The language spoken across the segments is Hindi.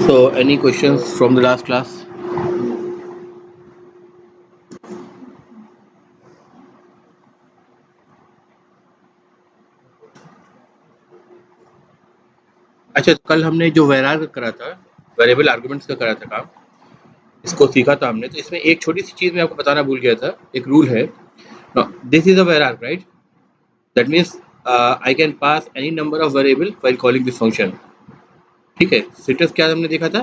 So, any questions from the last class? अच्छा, कल हमने जो वेरार करा था, वेरिएबल आर्गुमेंट्स का करा था काम, इसको सीखा था हमने। तो इसमें एक छोटी सी चीज़ मैं आपको बताना भूल गया था। एक रूल है, दिस इज अ वेरार, right? That means I can pass any number of variable while calling this function. ठीक है, सिंटेक्स क्या हमने देखा था?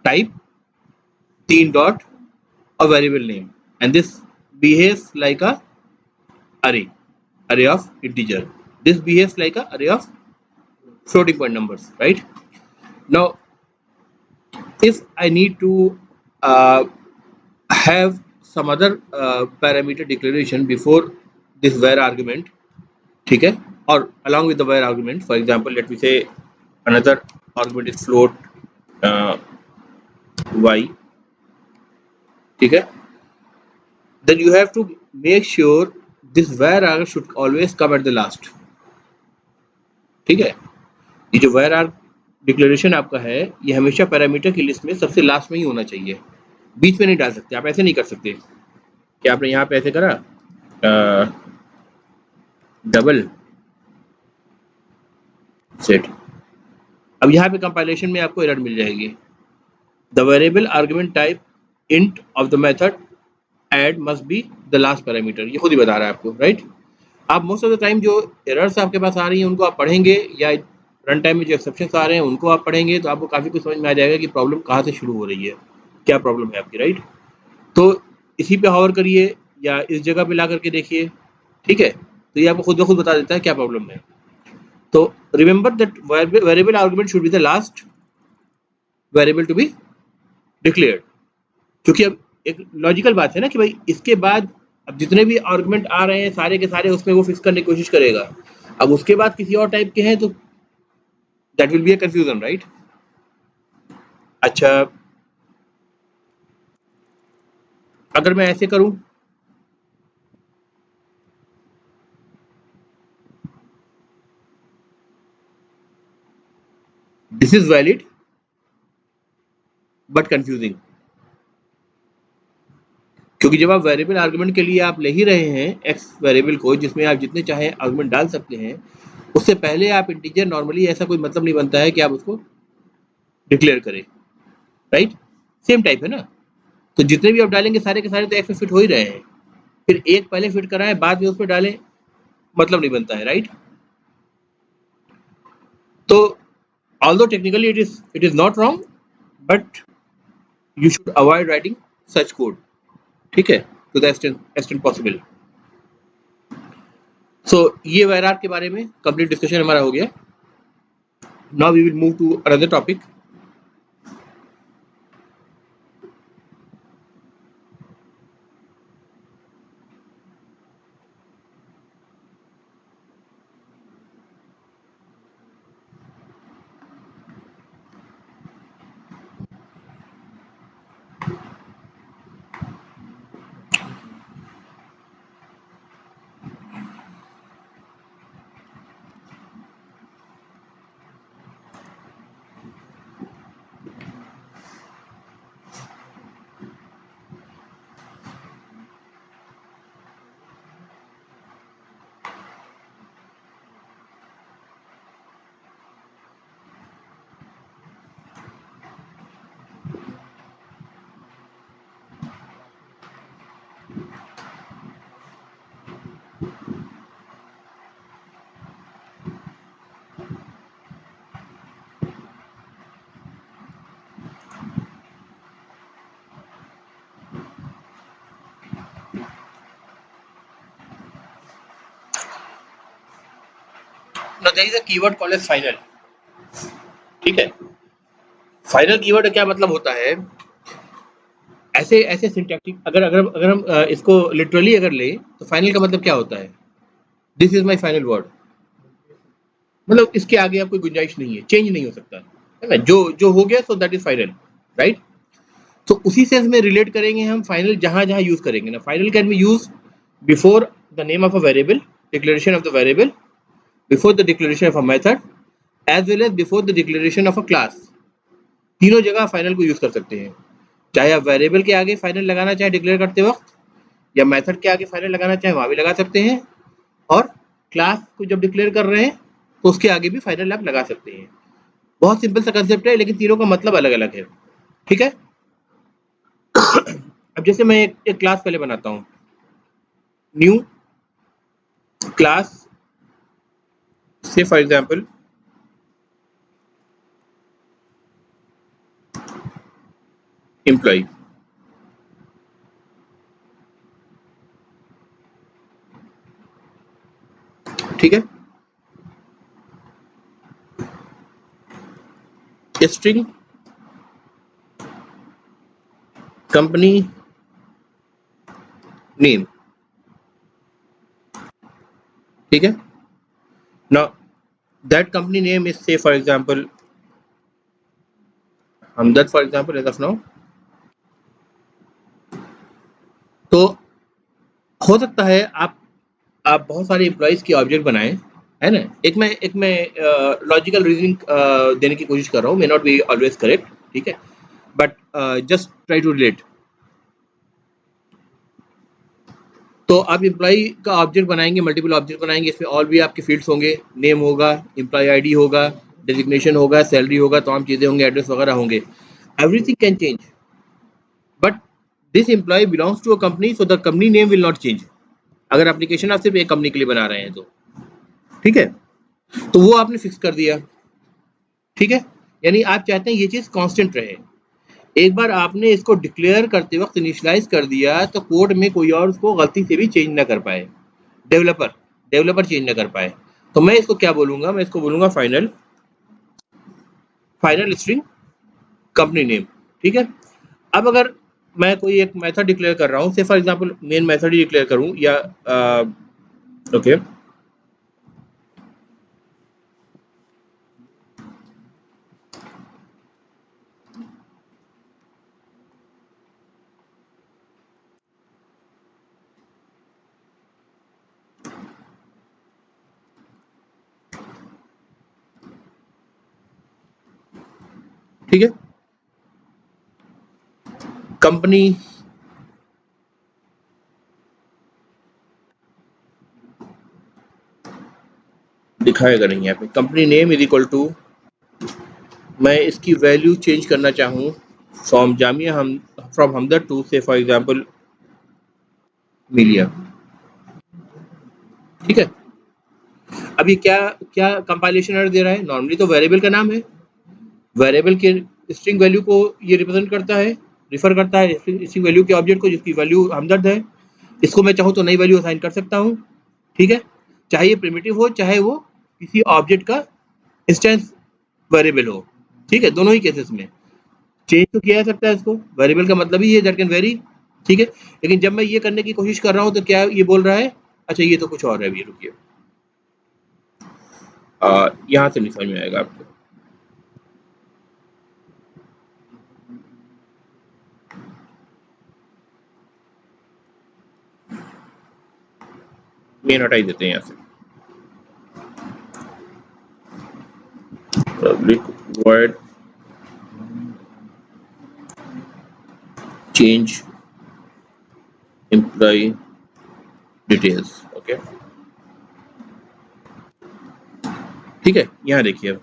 Type 3 dot a variable name, and this behaves like a array of integer. This behaves like a array of floating point numbers, right? Now if I need to uh, have some other parameter declaration before this var argument, ठीक है, or along with the var argument, for example let me say another argument is float uh, y, ठीक है, then you have to make sure this var arg should always come at the last. ठीक है, ये जो var arg डिक्लेरेशन आपका है, ये हमेशा पैरामीटर की लिस्ट में सबसे लास्ट में ही होना चाहिए, बीच में नहीं डाल सकते। आप ऐसे नहीं कर सकते कि आपने यहाँ पे ऐसे करा डबल सेट। अब यहाँ पे कंपाइलेशन में आपको एरर मिल जाएगी, the variable argument type int of the method add must be the last parameter. ये खुद ही बता रहा है आपको, राइट? आप मोस्ट ऑफ द टाइम जो एरर्स आपके पास आ रही हैं उनको आप पढ़ेंगे, या रन टाइम में जो एक्सेप्शंस आ रहे हैं उनको आप पढ़ेंगे, तो आपको काफ़ी कुछ समझ में आ जाएगा कि प्रॉब्लम कहाँ से शुरू हो रही है, क्या प्रॉब्लम है आपकी, राइट? तो इसी पे हॉवर करिए या इस जगह पे ला करके देखिए, ठीक है, तो ये आपको खुद ब खुद बता देता है क्या प्रॉब्लम है। तो remember that variable argument should be the last variable to be declared, क्योंकि अब एक लॉजिकल बात है ना कि भाई इसके बाद अब जितने भी आर्गुमेंट आ रहे हैं सारे के सारे उसमें वो फिक्स करने की कोशिश करेगा। अब उसके बाद किसी और टाइप के हैं तो that will be a confusion, right? अच्छा, अगर मैं ऐसे करूं, this is valid but confusing, क्योंकि जब आप वेरिएबल आर्गुमेंट के लिए आप ले ही रहे हैं एक्स वेरिएबल को जिसमें आप जितने चाहे आर्गुमेंट डाल सकते हैं, उससे पहले आप इंटीजर, नॉर्मली ऐसा कोई मतलब नहीं बनता है कि आप उसको डिक्लेयर करें, राइट? सेम टाइप है ना, तो जितने भी आप डालेंगे सारे के सारे तो एक्स में फिट हो ही रहे हैं, फिर एक पहले फिट कराएं बाद में उस पर डालें, मतलब नहीं बनता है, राइट? तो although technically it is not wrong, but you should avoid writing such code, ठीक है, to the extent possible. So ये वैरार के बारे में कंप्लीट डिस्कशन हमारा हो गया। Now we will move to another topic. Now there is a keyword called as final, ठीक है। फाइनल कीवर्ड क्या मतलब होता है? ऐसे ऐसे सिंटैक्टिक, अगर अगर अगर हम इसको लिटरली अगर ले तो फाइनल का मतलब क्या होता है? This is my final word, मतलब इसके आगे अब कोई गुंजाइश नहीं है, चेंज नहीं हो सकता है ना, जो जो हो गया so that is final, right? तो उसी सेंस में रिलेट करेंगे हम फाइनल, जहां जहां यूज करेंगे ना, final can be use before the name of a variable, declaration of the variable, before the declaration of a method, as well as before the declaration of a class, तीनों जगह फाइनल को यूज कर सकते हैं, चाहे आप वेरिएबल के आगे फाइनल लगाना चाहे डिक्लेयर करते वक्त, या मेथड के आगे फाइनल लगाना चाहे वहां भी लगा सकते हैं, और क्लास को जब डिक्लेयर कर रहे हैं तो उसके आगे भी फाइनल आप लगा सकते हैं। बहुत सिंपल सा कंसेप्ट है, लेकिन तीनों का मतलब अलग अलग है। ठीक है। अब जैसे मैं एक क्लास पहले बनाता हूँ, new class, say for example employee. ठीक है। String company name. ठीक है। Now that company name is say for example Hamdard for example as of now. तो हो सकता है आप बहुत सारे एम्प्लॉयज की ऑब्जेक्ट बनाएं, है ना। एक मैं लॉजिकल रीजनिंग देने की कोशिश कर रहा हूँ, may not be always correct, ठीक है, but just try to relate. तो आप एम्प्लॉय का ऑब्जेक्ट बनाएंगे, मल्टीपल ऑब्जेक्ट बनाएंगे, इसमें और भी आपके फील्ड्स होंगे, नेम होगा, एम्प्लॉय आईडी होगा, डेजिग्नेशन होगा, सैलरी होगा, तमाम चीजें होंगे, एड्रेस वगैरह होंगे। Everything can change, but this employ belongs to a company, so the company name will not change. अगर एप्लीकेशन आप सिर्फ एक कंपनी के लिए बना रहे हैं तो, ठीक है, तो वो आपने फिक्स कर दिया। ठीक है, यानी आप चाहते हैं ये चीज कांस्टेंट रहे। एक बार आपने इसको डिक्लेयर करते वक्त इनिशियलाइज कर दिया तो कोड में कोई और उसको गलती से भी चेंज ना कर पाए, डेवलपर डेवलपर चेंज ना कर पाए। तो मैं इसको क्या बोलूंगा, मैं इसको बोलूंगा final final string company name. ठीक है। अब अगर मैं कोई एक मेथड डिक्लेयर कर रहा हूँ, से for example main method he declare करूँ, या ओके ठीक है, कंपनी दिखाएगा नहीं यहाँ पे। Company name is equal to, मैं इसकी वैल्यू चेंज करना चाहूँ फ्रॉम जामिया हम फ्रॉम हमदर्द टू से फॉर एग्जांपल मिलिया। ठीक है। अब ये क्या क्या कंपाइलेशन एरर दे रहा है? नॉर्मली तो वेरिएबल का नाम है, वेरिएबल के स्ट्रिंग वैल्यू को ये रिप्रेजेंट करता है, रिफर करता है स्ट्रिंग वैल्यू के ऑब्जेक्ट को जिसकी वैल्यू हमदर्द है। इसको मैं चाहूँ तो नई वैल्यू असाइन कर सकता हूँ। ठीक है, चाहे ये प्रिमिटिव हो, चाहे वो किसी ऑब्जेक्ट का इंस्टेंस वेरिएबल हो। ठीक है, दोनों ही केसेस में चेंज तो किया जा सकता है इसको, वेरिएबल का मतलब ही है दैट कैन वेरी। ठीक है, लेकिन जब मैं ये करने की कोशिश कर रहा हूँ तो क्या ये बोल रहा है, अच्छा ये तो कुछ और है, अभी रुकिए, यहाँ से नहीं समझ में आएगा आपको। मेन हटाई देते हैं यहाँ से, public word change employ details. Okay, ठीक है, यहाँ देखिए अब,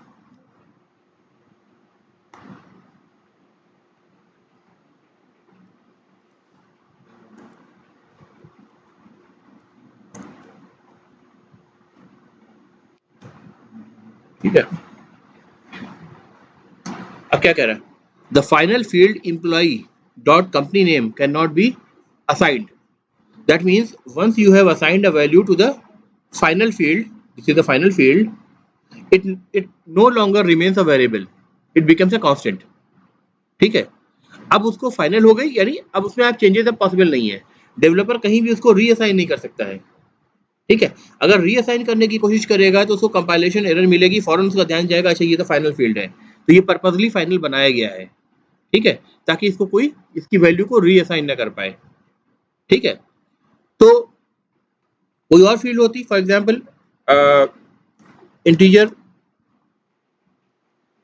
ठीक है, अब क्या कह रहा है, the final field employ dot company name can not be assigned. That means once you have assigned a value to the final field, this is the final field, it no longer remains a variable, it becomes a constant। ठीक है, अब उसको फाइनल हो गई, यानी अब उसमें आप चेंजेस अब पॉसिबल नहीं है, डेवलपर कहीं भी उसको रीअसाइन नहीं कर सकता है। ठीक है, अगर रीअसाइन करने की कोशिश करेगा तो उसको कंपाइलेशन एरर मिलेगी, फौरन उसका ध्यान जाएगा, अच्छा ये तो फाइनल फील्ड है, तो ये पर्पसली फाइनल बनाया गया है। ठीक है, ताकि इसको कोई इसकी वैल्यू को रीअसाइन ना कर पाए। ठीक है, तो कोई और फील्ड होती, for example integer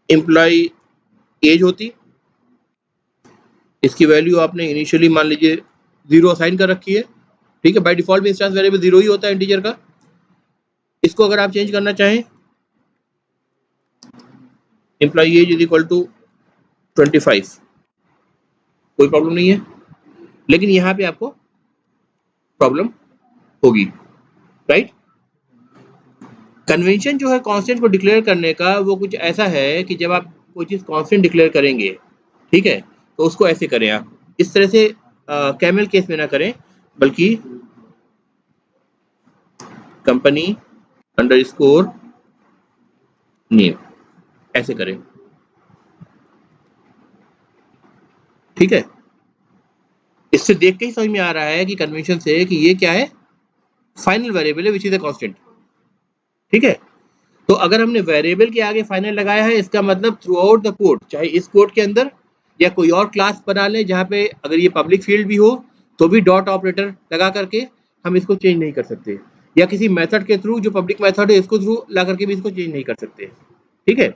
employ as होती, इसकी वैल्यू आपने इनिशियली मान लीजिए 0 असाइन कर रखी है, ठीक है। बाय डिफॉल्ट में इंस्टेंस वेरिएबल 0 ही होता है इंटीजर का। इसको अगर आप चेंज करना चाहें, employee as is equal to 25, कोई प्रॉब्लम नहीं है, लेकिन यहाँ पे आपको प्रॉब्लम होगी, राइट। कन्वेंशन जो है कांस्टेंट को डिक्लेयर करने का, वो कुछ ऐसा है कि जब आप कोई चीज़ कांस्टेंट डिक्लेयर करेंगे, ठीक है, तो उसको ऐसे करें आप, इस तरह से कैमल केस में ना करें, बल्कि कंपनी अंडरस्कोर नेम ऐसे करें, ठीक है। इससे देख के ही समझ में आ रहा है कि कन्वेंशन से कि ये क्या है, फाइनल वेरिएबल है विच इज अ कांस्टेंट, ठीक है। तो अगर हमने वेरिएबल के आगे फाइनल लगाया है, इसका मतलब थ्रू आउट द कोड, चाहे इस कोड के अंदर या कोई और क्लास बना ले जहाँ पे अगर ये पब्लिक फील्ड भी हो तो भी डॉट ऑपरेटर लगा करके हम इसको चेंज नहीं कर सकते, या किसी मेथड के थ्रू जो पब्लिक मेथड है इसको थ्रू ला करके भी इसको चेंज नहीं कर सकते, ठीक है।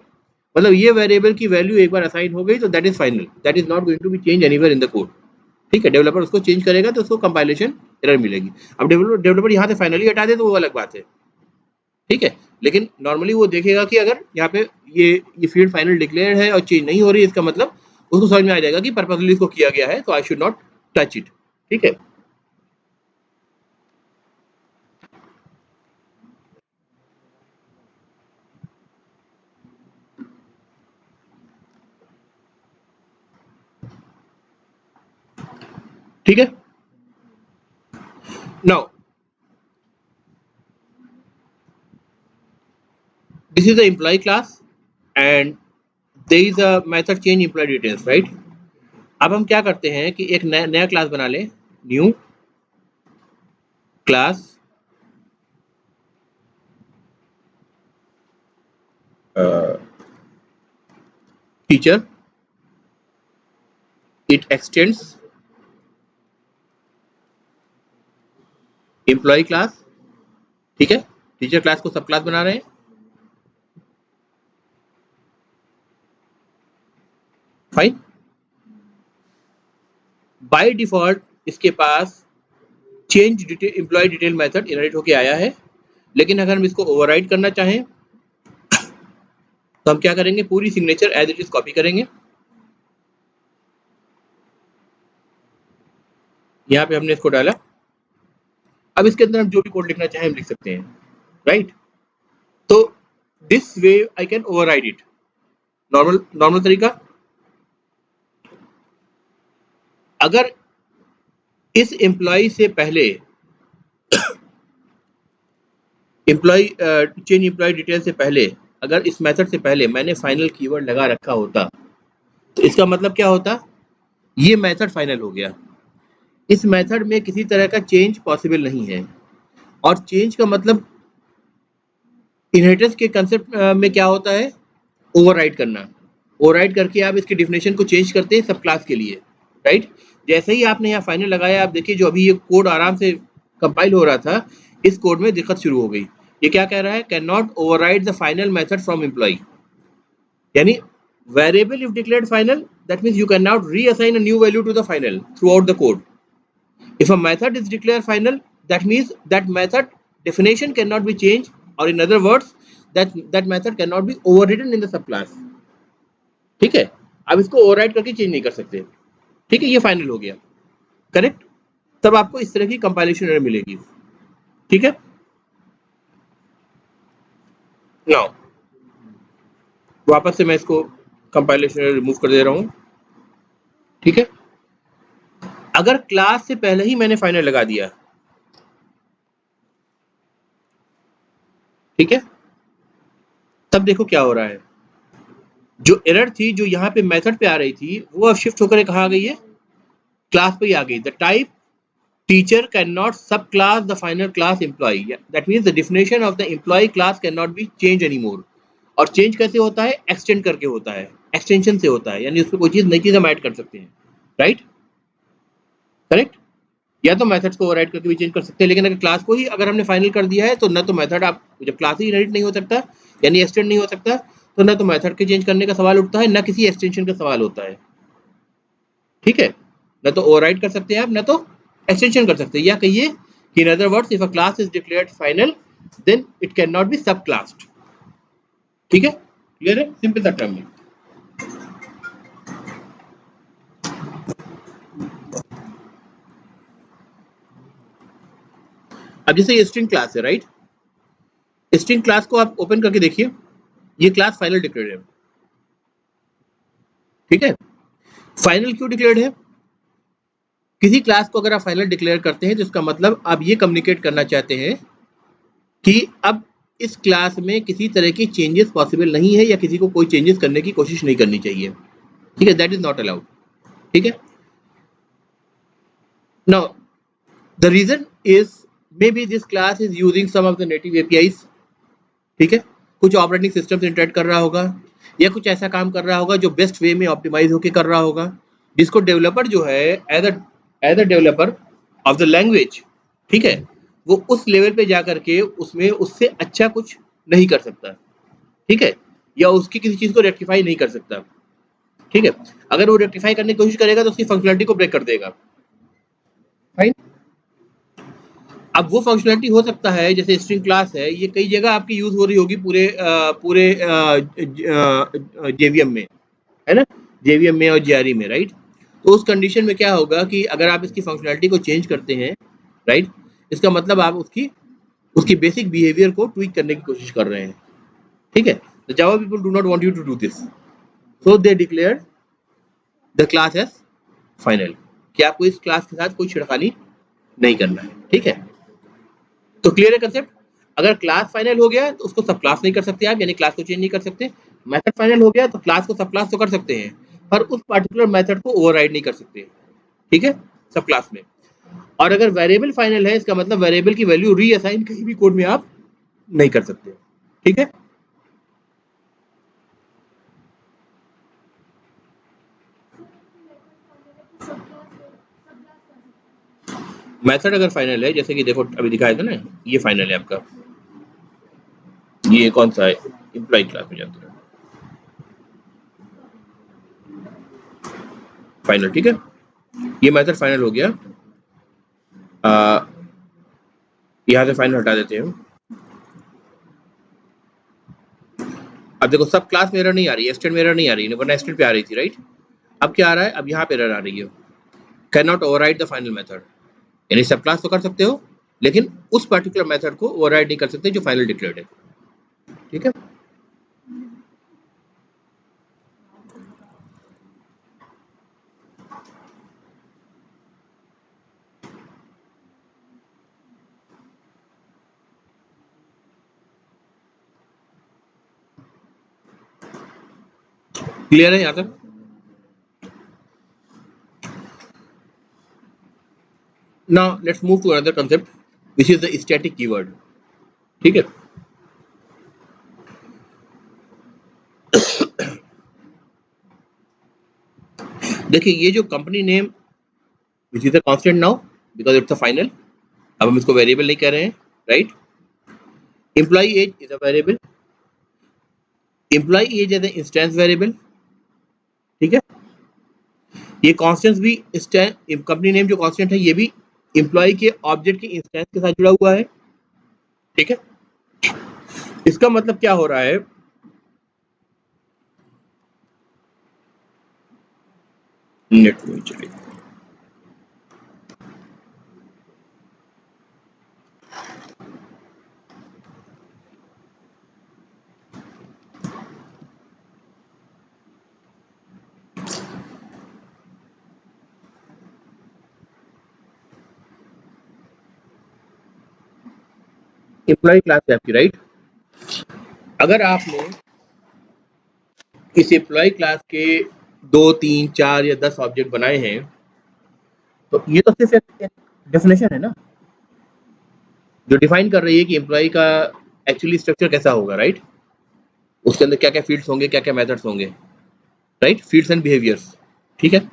मतलब ये वेरिएबल की वैल्यू एक बार असाइन हो गई तो that is final, that is not going to be change anywhere in the code, ठीक है। डेवलपर उसको चेंज करेगा तो उसको कंपाइलेशन एरर मिलेगी। अब डेवलपर यहाँ से फाइनली हटा दे तो वो अलग बात है, ठीक है। लेकिन नॉर्मली वो देखेगा कि अगर यहाँ पे ये फील्ड फाइनल डिक्लेयर है और चेंज नहीं हो रही है, इसका मतलब उसको समझ में आ जाएगा कि पर्पसली इसको किया गया है, तो I should not touch it, ठीक है। ठीक है। Now this is the employee class and there is a method change employ details, right. अब हम क्या करते हैं कि एक नया क्लास बना लें, new class teacher, it extends employee class, ठीक है। टीचर क्लास को सब क्लास बना रहे हैं, फाइन। बाय डिफॉल्ट इसके पास change detail employee detail method inherit होके आया है, लेकिन अगर हम इसको ओवरराइड करना चाहें तो हम क्या करेंगे, पूरी signature as it is copy करेंगे, यहाँ पे हमने इसको डाला। अब इसके अंदर हम जो भी कोड लिखना चाहें हम लिख सकते हैं, राइट। तो this way I can override it, normal normal तरीका। अगर इस एम्प्लॉय से पहले एम्प्लॉय चेंज एम्प्लॉय डिटेल से पहले अगर इस मेथड से पहले मैंने फाइनल कीवर्ड लगा रखा होता तो इसका मतलब क्या होता, ये मेथड फाइनल हो गया, इस मेथड में किसी तरह का चेंज पॉसिबल नहीं है। और चेंज का मतलब इनहेरिटेंस के कंसेप्ट में क्या होता है, ओवरराइड करना। ओवरराइड करके आप इसकी डेफिनेशन को चेंज करते हैं सब क्लास के लिए, राइट। जैसे ही आपने यहाँ फाइनल लगाया, आप देखिए जो अभी ये कोड आराम से कंपाइल हो रहा था, इस कोड में दिक्कत शुरू हो गई। ये क्या कह रहा है, can not override the final method from employee, यानी variable if declared final that means you can not reassign a new value to the final throughout the code. If a method is declared final, that means that method definition cannot be changed, or in other words, that method cannot be overridden in the subclass. ठीक है, अब इसको ओवरराइड करके चेंज नहीं कर सकते, ठीक है। ये फाइनल हो गया, करेक्ट। तब आपको इस तरह की कंपाइलेशन एरर मिलेगी, ठीक है। नाउ वापस से मैं इसको कंपाइलेशन एरर रिमूव कर दे रहा हूँ, ठीक है। अगर क्लास से पहले ही मैंने फाइनल लगा दिया, ठीक है, तब देखो क्या हो रहा है, जो एरर थी जो यहाँ पे मेथड पे आ रही थी वो अब शिफ्ट होकर कहाँ आ गई है, क्लास पे ही आ गई। The type teacher can not subclass the final class employee, that means the definition of the employee class can not be change any more. और चेंज कैसे होता है, एक्सटेंड करके होता है, एक्सटेंशन से होता है, यानी उसमें कोई चीज नई चीज हम ऐड कर सकते हैं, राइट, करेक्ट। या तो मेथड्स को ओवरराइड करके भी चेंज कर सकते हैं, लेकिन अगर क्लास को ही अगर हमने फाइनल कर दिया है तो ना तो मेथड, आप जब क्लास ही इनहेरिट नहीं हो सकता यानी एक्सटेंड नहीं हो सकता, तो ना तो मेथड के चेंज करने का सवाल उठता है, ना किसी एक्सटेंशन का सवाल होता है, ठीक है, ना तो ओवरराइड कर सकते हैं आप, ना तो एक्सटेंशन कर सकते हैं, या कहिए कि in other words if a class is declared final then it can not B सब क्लास्ड। ठीक है, क्लियर है, सिंपल सा टर्म है। अब जैसे ये स्ट्रिंग क्लास है, राइट, स्ट्रिंग क्लास को आप ओपन करके देखिए, ये क्लास फाइनल डिक्लेयर्ड है। ठीक है, फाइनल क्यों डिक्लेयर्ड है? किसी क्लास को अगर आप फाइनल डिक्लेयर करते हैं तो इसका मतलब आप ये कम्युनिकेट करना चाहते हैं कि अब इस क्लास में किसी तरह की चेंजेस पॉसिबल नहीं है, या किसी को कोई चेंजेस करने की कोशिश नहीं करनी चाहिए। ठीक है, दैट इज नॉट अलाउड। ठीक है, now the reason is may be this class is using some of the native APIs. ठीक है, कुछ ऑपरेटिंग सिस्टम से इंटरेक्ट कर रहा होगा, या कुछ ऐसा काम कर रहा होगा जो बेस्ट वे में ऑप्टिमाइज होकर कर रहा होगा, जिसको डेवलपर जो है as a developer of the language, ठीक है, वो उस लेवल पे जा करके उसमें उससे अच्छा कुछ नहीं कर सकता। ठीक है, या उसकी किसी चीज को रेक्टिफाई नहीं कर सकता। ठीक है, अगर वो रेक्टिफाई करने की कोशिश करेगा तो उसकी फंक्शनलिटी को ब्रेक कर देगा। फाइन, अब वो फंक्शनलिटी हो सकता है, जैसे स्ट्रिंग क्लास है, ये कई जगह आपकी यूज हो रही होगी पूरे जेवीएम में, है ना, जेवीएम में और जेआरई में, राइट। तो उस कंडीशन में क्या होगा कि अगर आप इसकी फंक्शनलिटी को चेंज करते हैं, राइट, इसका मतलब आप उसकी उसकी बेसिक बिहेवियर को ट्वीक करने की कोशिश कर रहे हैं। ठीक है, the Java people do not want you to do this, so they declare the class as final, कि आपको इस क्लास के साथ कोई छिड़खानी नहीं करना है। ठीक है, तो क्लियर है कंसेप्ट। अगर क्लास फाइनल हो गया तो उसको सब क्लास नहीं कर सकते आप, यानी क्लास को चेंज नहीं कर सकते। मेथड फाइनल हो गया तो क्लास को सब क्लास तो कर सकते हैं, पर उस पर्टिकुलर मेथड को ओवरराइड नहीं कर सकते। ठीक है, सब क्लास में। और अगर वेरिएबल फाइनल है, इसका मतलब वेरिएबल की वैल्यू रीअसाइन कहीं भी कोड में आप नहीं कर सकते। ठीक है, मेथड अगर फाइनल है, जैसे कि देखो अभी दिखाया था ना, ये फाइनल है आपका, ये कौन सा है, एम्प्लॉय क्लास में जाता है फाइनल। ठीक है, ये मेथड फाइनल हो गया। यहाँ से फाइनल हटा देते हैं। अब देखो सब क्लास में एरर नहीं आ रही है, एक्सटेंड में एरर नहीं आ रही है, वरना एक्सटेंड पे आ रही थी, राइट। अब क्या आ रहा है, अब यहाँ पे एरर आ रही है, can not override the final method, यानी सब क्लास तो कर सकते हो, लेकिन उस पर्टिकुलर मेथड को ओवरराइड नहीं कर सकते जो फाइनल डिक्लेयर्ड है। ठीक है, क्लियर है यहाँ तक। Now let's move to another concept which is the static keyword. ठीक है, देखिए ये जो company name which is a constant now because it's a final, अब हम इसको वेरिएबल नहीं कह रहे हैं, right. Employ as is a variable, employ as as a instance variable. ठीक है, ये कांस्टेंट भी कंपनी नेम जो कांस्टेंट है ये भी एम्प्लॉय के ऑब्जेक्ट के इंस्टेंस के साथ जुड़ा हुआ है। ठीक है, इसका मतलब क्या हो रहा है, नेट में चलिए, एम्प्लॉय क्लास है आपकी, राइट। अगर आपने इस एम्प्लॉय क्लास के 2 3 4 या 10 ऑब्जेक्ट बनाए हैं, तो ये तो सिर्फ एक डेफिनेशन है ना, जो डिफाइन कर रही है कि एम्प्लॉय का एक्चुअली स्ट्रक्चर कैसा होगा, राइट। उसके अंदर क्या क्या फील्ड्स होंगे, क्या क्या मेथड्स होंगे, राइट, फील्ड्स एंड बिहेवियर्स। ठीक है,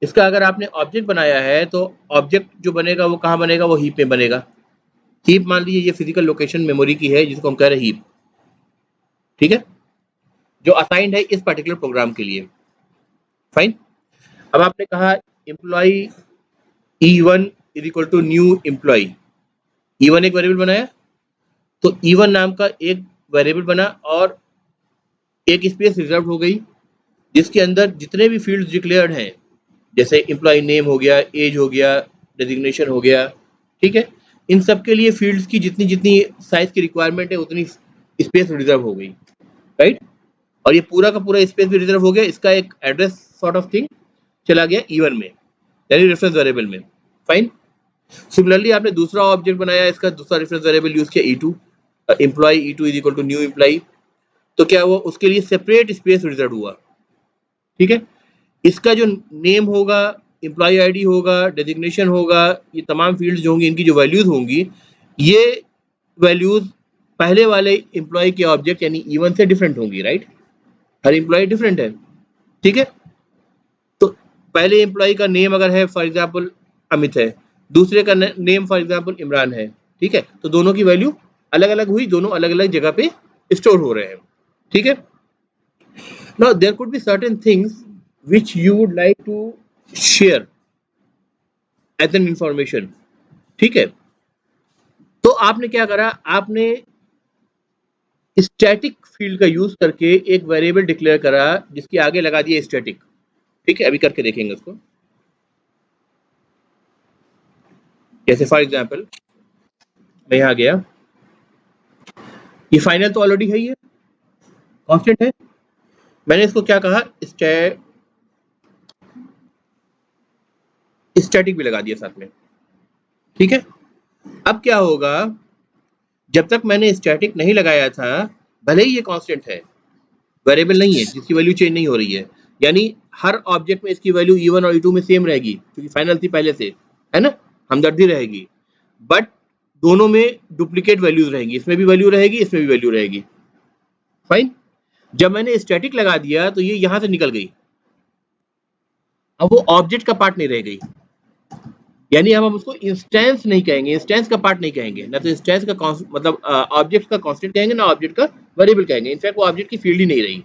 इसका अगर आपने ऑब्जेक्ट बनाया है तो ऑब्जेक्ट जो बनेगा वो कहाँ बनेगा, वो हीप में बनेगा। हीप मान लीजिए ये फिजिकल लोकेशन मेमोरी की है जिसको हम कह रहे हैं हीप। ठीक है, जो असाइंड है इस पर्टिकुलर प्रोग्राम के लिए। फाइन, अब आपने कहा employ E1 is equal to new employ, E1 एक वेरिएबल बनाया, तो E1 नाम का एक वेरिएबल बना और एक स्पेस रिजर्व हो गई जिसके अंदर जितने भी फील्ड्स डिक्लेयर्ड हैं, जैसे एम्प्लॉय नेम हो गया, एज हो गया, डेजिग्नेशन हो गया, ठीक है, इन सब के लिए फील्ड्स की जितनी जितनी साइज की रिक्वायरमेंट है उतनी स्पेस रिजर्व हो गई, राइट। और ये पूरा का पूरा स्पेस भी रिजर्व हो गया, इसका एक एड्रेस सॉर्ट ऑफ थिंग चला गया E1 में, यानी रेफरेंस वेरिएबल में, फाइन। सिमिलरली आपने दूसरा ऑब्जेक्ट बनाया, इसका दूसरा रेफरेंस वेरिएबल यूज किया E2, employ E2 is equal to new employ, तो क्या हुआ, उसके लिए सेपरेट स्पेस रिजर्व हुआ, ठीक है। इसका जो नेम होगा, एम्प्लॉय आईडी होगा, डेजिग्नेशन होगा, ये तमाम फील्ड्स जो होंगी, इनकी जो वैल्यूज होंगी, ये वैल्यूज पहले वाले एम्प्लॉय के ऑब्जेक्ट यानी E1 से डिफरेंट होंगी, राइट। हर एम्प्लॉय डिफरेंट है, ठीक है। तो पहले एम्प्लॉय का नेम अगर है फॉर एग्जाम्पल अमित है, दूसरे का नेम फॉर एग्जाम्पल इमरान है, ठीक है, तो दोनों की वैल्यू अलग अलग हुई, दोनों अलग अलग जगह पे स्टोर हो रहे हैं, ठीक है। Now there could be certain things which you would like to share as an information, ठीक है। तो आपने क्या करा, आपने स्टैटिक फील्ड का यूज करके एक वेरिएबल डिक्लेयर करा जिसके आगे लगा दिया स्टैटिक, ठीक है। अभी करके देखेंगे उसको, जैसे फॉर एग्जांपल मैं यहाँ गया, ये फाइनल तो ऑलरेडी है, ये कांस्टेंट है, मैंने इसको क्या कहा, स्टैटिक भी लगा दिया साथ में, ठीक है। अब क्या होगा, जब तक मैंने स्टैटिक नहीं लगाया था, भले ही ये कांस्टेंट है, वेरिएबल नहीं है जिसकी वैल्यू चेंज नहीं हो रही है, यानी हर ऑब्जेक्ट में इसकी वैल्यू E1 और E2 में सेम रहेगी क्योंकि फाइनल थी पहले से, है ना, हमदर्दी रहेगी, बट दोनों में डुप्लीकेट वैल्यूज रहेंगी, इसमें भी वैल्यू रहेगी, इसमें भी वैल्यू रहेगी, फाइन। जब मैंने स्टैटिक लगा दिया तो ये यहां से निकल गई, अब वो ऑब्जेक्ट का पार्ट नहीं रह गई, यानी हम उसको इंस्टेंस नहीं कहेंगे, इंस्टेंस का पार्ट नहीं कहेंगे, ना तो इंस्टेंस का मतलब ऑब्जेक्ट का कांस्टेंट कहेंगे, ना ऑब्जेक्ट का वेरिएबल कहेंगे, इनफैक्ट वो ऑब्जेक्ट की फील्ड ही नहीं रही,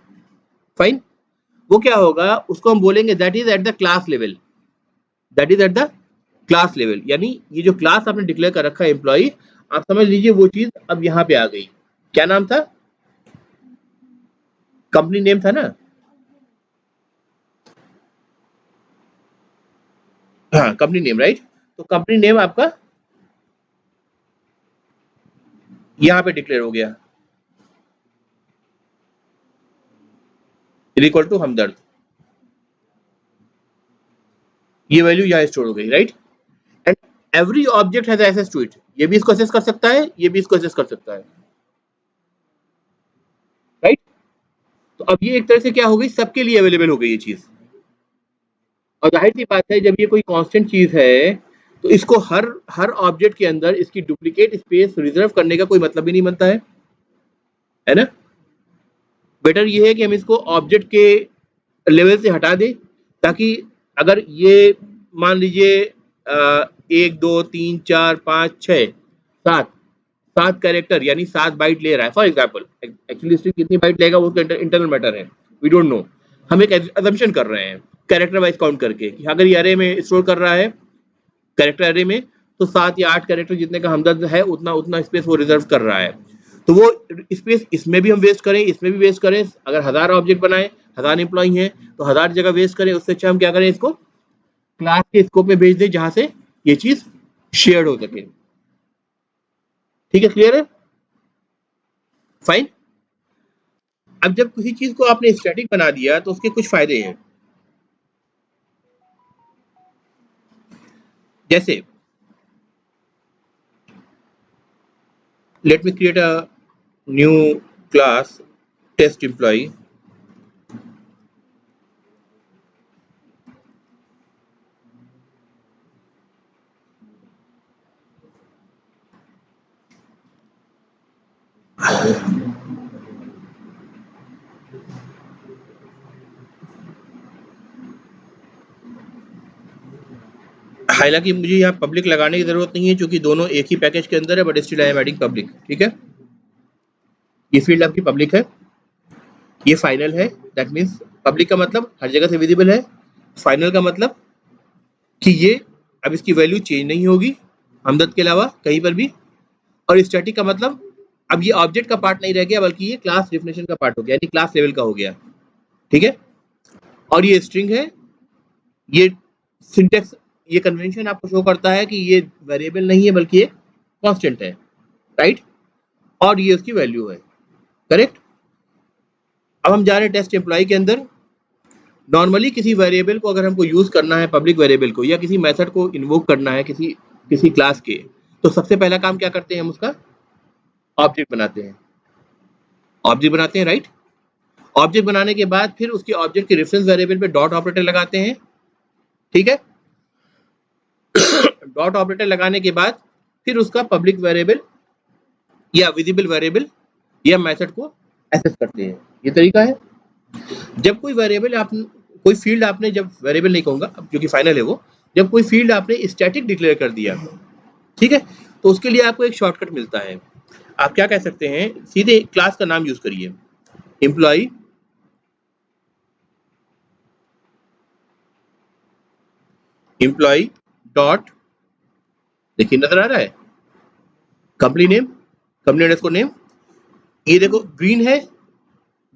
फाइन। वो क्या होगा, उसको हम बोलेंगे that is at the class level, that is at the class level, यानी ये जो क्लास आपने डिक्लेयर कर रखा है एम्प्लॉय, आप समझ लीजिए वो चीज अब यहाँ पे आ गई। क्या नाम था, कंपनी नेम था ना, हाँ कंपनी नेम, राइट। तो कंपनी नेम आपका यहाँ पे डिक्लेयर हो गया, इक्वल टू हमदर्द, ये वैल्यू यहाँ स्टोर हो गई, right. And every object has access to it, ये भी इसको एक्सेस कर सकता है, ये भी इसको एक्सेस कर सकता है, राइट। तो अब ये एक तरह से क्या हो गई, सबके लिए अवेलेबल हो गई ये चीज। और जाहिर सी बात है जब ये कोई कांस्टेंट चीज है तो इसको हर हर ऑब्जेक्ट के अंदर इसकी डुप्लीकेट स्पेस रिजर्व करने का कोई मतलब ही नहीं बनता है ना। बेटर ये है कि हम इसको ऑब्जेक्ट के लेवल से हटा दें, ताकि अगर ये मान लीजिए 1 2 3 4 5 6 7 7 कैरेक्टर यानी 7 बाइट ले रहा है फॉर एग्जाम्पल, एक्चुअली स्ट्रिंग कितनी बाइट लेगा वो उसका इंटरनल मैटर है, वी डोंट नो, हम एक अजम्पशन कर रहे हैं कैरेक्टर वाइज काउंट करके कि अगर ये अरे में स्टोर कर रहा है कैरेक्टर अरे में, तो 7 या 8 कैरेक्टर जितने का हमदर्द है उतना उतना स्पेस वो रिजर्व कर रहा है, तो वो स्पेस इसमें भी हम वेस्ट करें, इसमें भी वेस्ट करें, अगर 1000 ऑब्जेक्ट बनाए, 1000 एम्प्लॉय हैं तो 1000 जगह वेस्ट करें, उससे अच्छा हम क्या करें, इसको क्लास के स्कोप में भेज दें जहां से ये चीज शेयर्ड हो सके, ठीक है, क्लियर है, फाइन। अब जब किसी चीज को आपने स्टैटिक बना दिया तो उसके कुछ फायदे हैं, जैसे let me create a new class test employ, हालांकि मुझे यहाँ पब्लिक लगाने की जरूरत नहीं है क्योंकि दोनों एक ही पैकेज के अंदर है, but still I am adding public, ठीक है। ये फील्ड आपकी पब्लिक है, ये फाइनल है, दैट मीन्स पब्लिक का मतलब हर जगह से विजिबल है, फाइनल का मतलब कि ये अब इसकी वैल्यू चेंज नहीं होगी हमदर्द के अलावा कहीं पर भी। और स्टैटिक का मतलब अब ये ऑब्जेक्ट का पार्ट नहीं रह गया बल्कि ये क्लास डेफिनेशन का पार्ट हो गया, यानी क्लास लेवल का हो गया। ठीक है, और ये स्ट्रिंग है, ये सिंटेक्स, ये कन्वेंशन आपको शो करता है कि ये वेरिएबल नहीं है बल्कि एक कांस्टेंट है, राइट, और ये उसकी वैल्यू है, करेक्ट। अब हम जा रहे हैं टेस्ट एम्प्लॉय के अंदर। नॉर्मली किसी वेरिएबल को अगर हमको यूज करना है, पब्लिक वेरिएबल को, या किसी मेथड को इन्वोक करना है किसी किसी क्लास के, तो सबसे पहला काम क्या करते हैं हम उसका ऑब्जेक्ट बनाते हैं। ऑब्जेक्ट बनाते हैं, राइट। ऑब्जेक्ट बनाने के बाद फिर उसके ऑब्जेक्ट के रेफरेंस वेरिएबल पे डॉट ऑपरेटर लगाते हैं। ठीक है, डॉट ऑपरेटर लगाने के बाद फिर उसका पब्लिक वेरिएबल या विजिबल वेरिएबल या मेथड को एक्सेस करते हैं। ये तरीका है। जब कोई वेरिएबल आप कोई फील्ड आपने, जब वेरिएबल नहीं कहूंगा अब क्योंकि फाइनल है वो, जब कोई फील्ड आपने स्टैटिक डिक्लेयर कर दिया, ठीक है, तो उसके लिए आपको एक शॉर्टकट मिलता है। आप क्या कह सकते हैं, सीधे क्लास का नाम यूज करिए, एम्प्लॉय डॉट, देखिए नजर आ रहा है, company name, company underscore name. ये देखो ग्रीन है,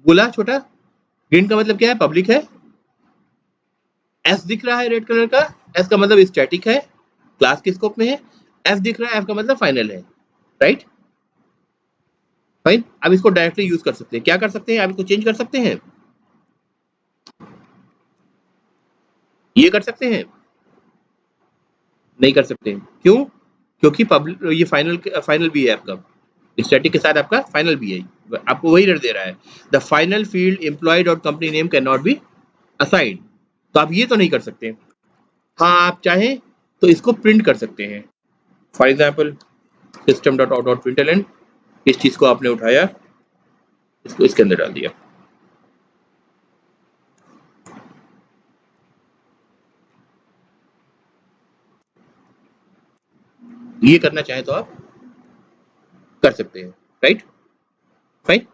गोला छोटा, ग्रीन का मतलब क्या है, पब्लिक है। एस दिख रहा है रेड कलर का, एस का मतलब स्टैटिक है, क्लास के स्कोप में है। एफ दिख रहा है, एफ का मतलब फाइनल है, राइट, फाइन। अब इसको डायरेक्टली यूज कर सकते हैं, क्या कर सकते हैं, आप इसको चेंज कर सकते हैं, ये कर सकते हैं, नहीं कर सकते। क्यों? क्योंकि पब्लिक ये फाइनल भी है आपका, स्टैटिक के साथ आपका फाइनल भी है, आपको वही एरर दे रहा है, the final field employ dot company name can not B aside. तो आप ये तो नहीं कर सकते। हाँ, आप चाहें तो इसको प्रिंट कर सकते हैं। For example system dot out dot println, इस चीज को आपने उठाया, इसको इसके अंदर डाल दिया। ये करना चाहें तो आप कर सकते हैं, राइट, फाइन,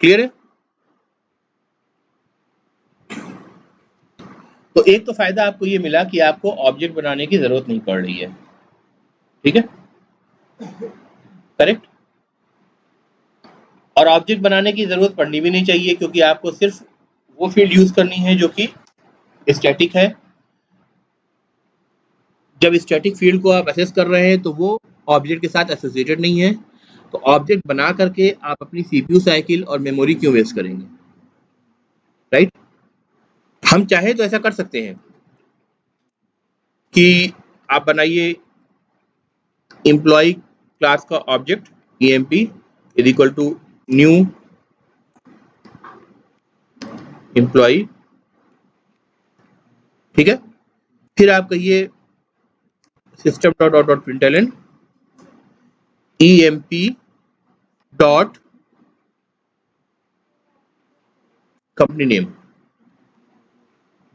क्लियर है। तो एक तो फायदा आपको ये मिला कि आपको ऑब्जेक्ट बनाने की जरूरत नहीं पड़ रही है, ठीक है, करेक्ट। और ऑब्जेक्ट बनाने की जरूरत पड़नी भी नहीं चाहिए क्योंकि आपको सिर्फ वो फील्ड यूज करनी है जो कि स्टैटिक है। जब स्टैटिक फील्ड को आप एक्सेस कर रहे हैं तो वो ऑब्जेक्ट के साथ एसोसिएटेड नहीं है, तो ऑब्जेक्ट बना करके आप अपनी सीपीयू साइकिल और मेमोरी क्यों वेस्ट करेंगे, राइट। हम चाहे तो ऐसा कर सकते हैं कि आप बनाइए एम्प्लॉय क्लास का object emp is equal to new employ, ठीक है। फिर आप कहिए system dot dot dot println emp dot company name.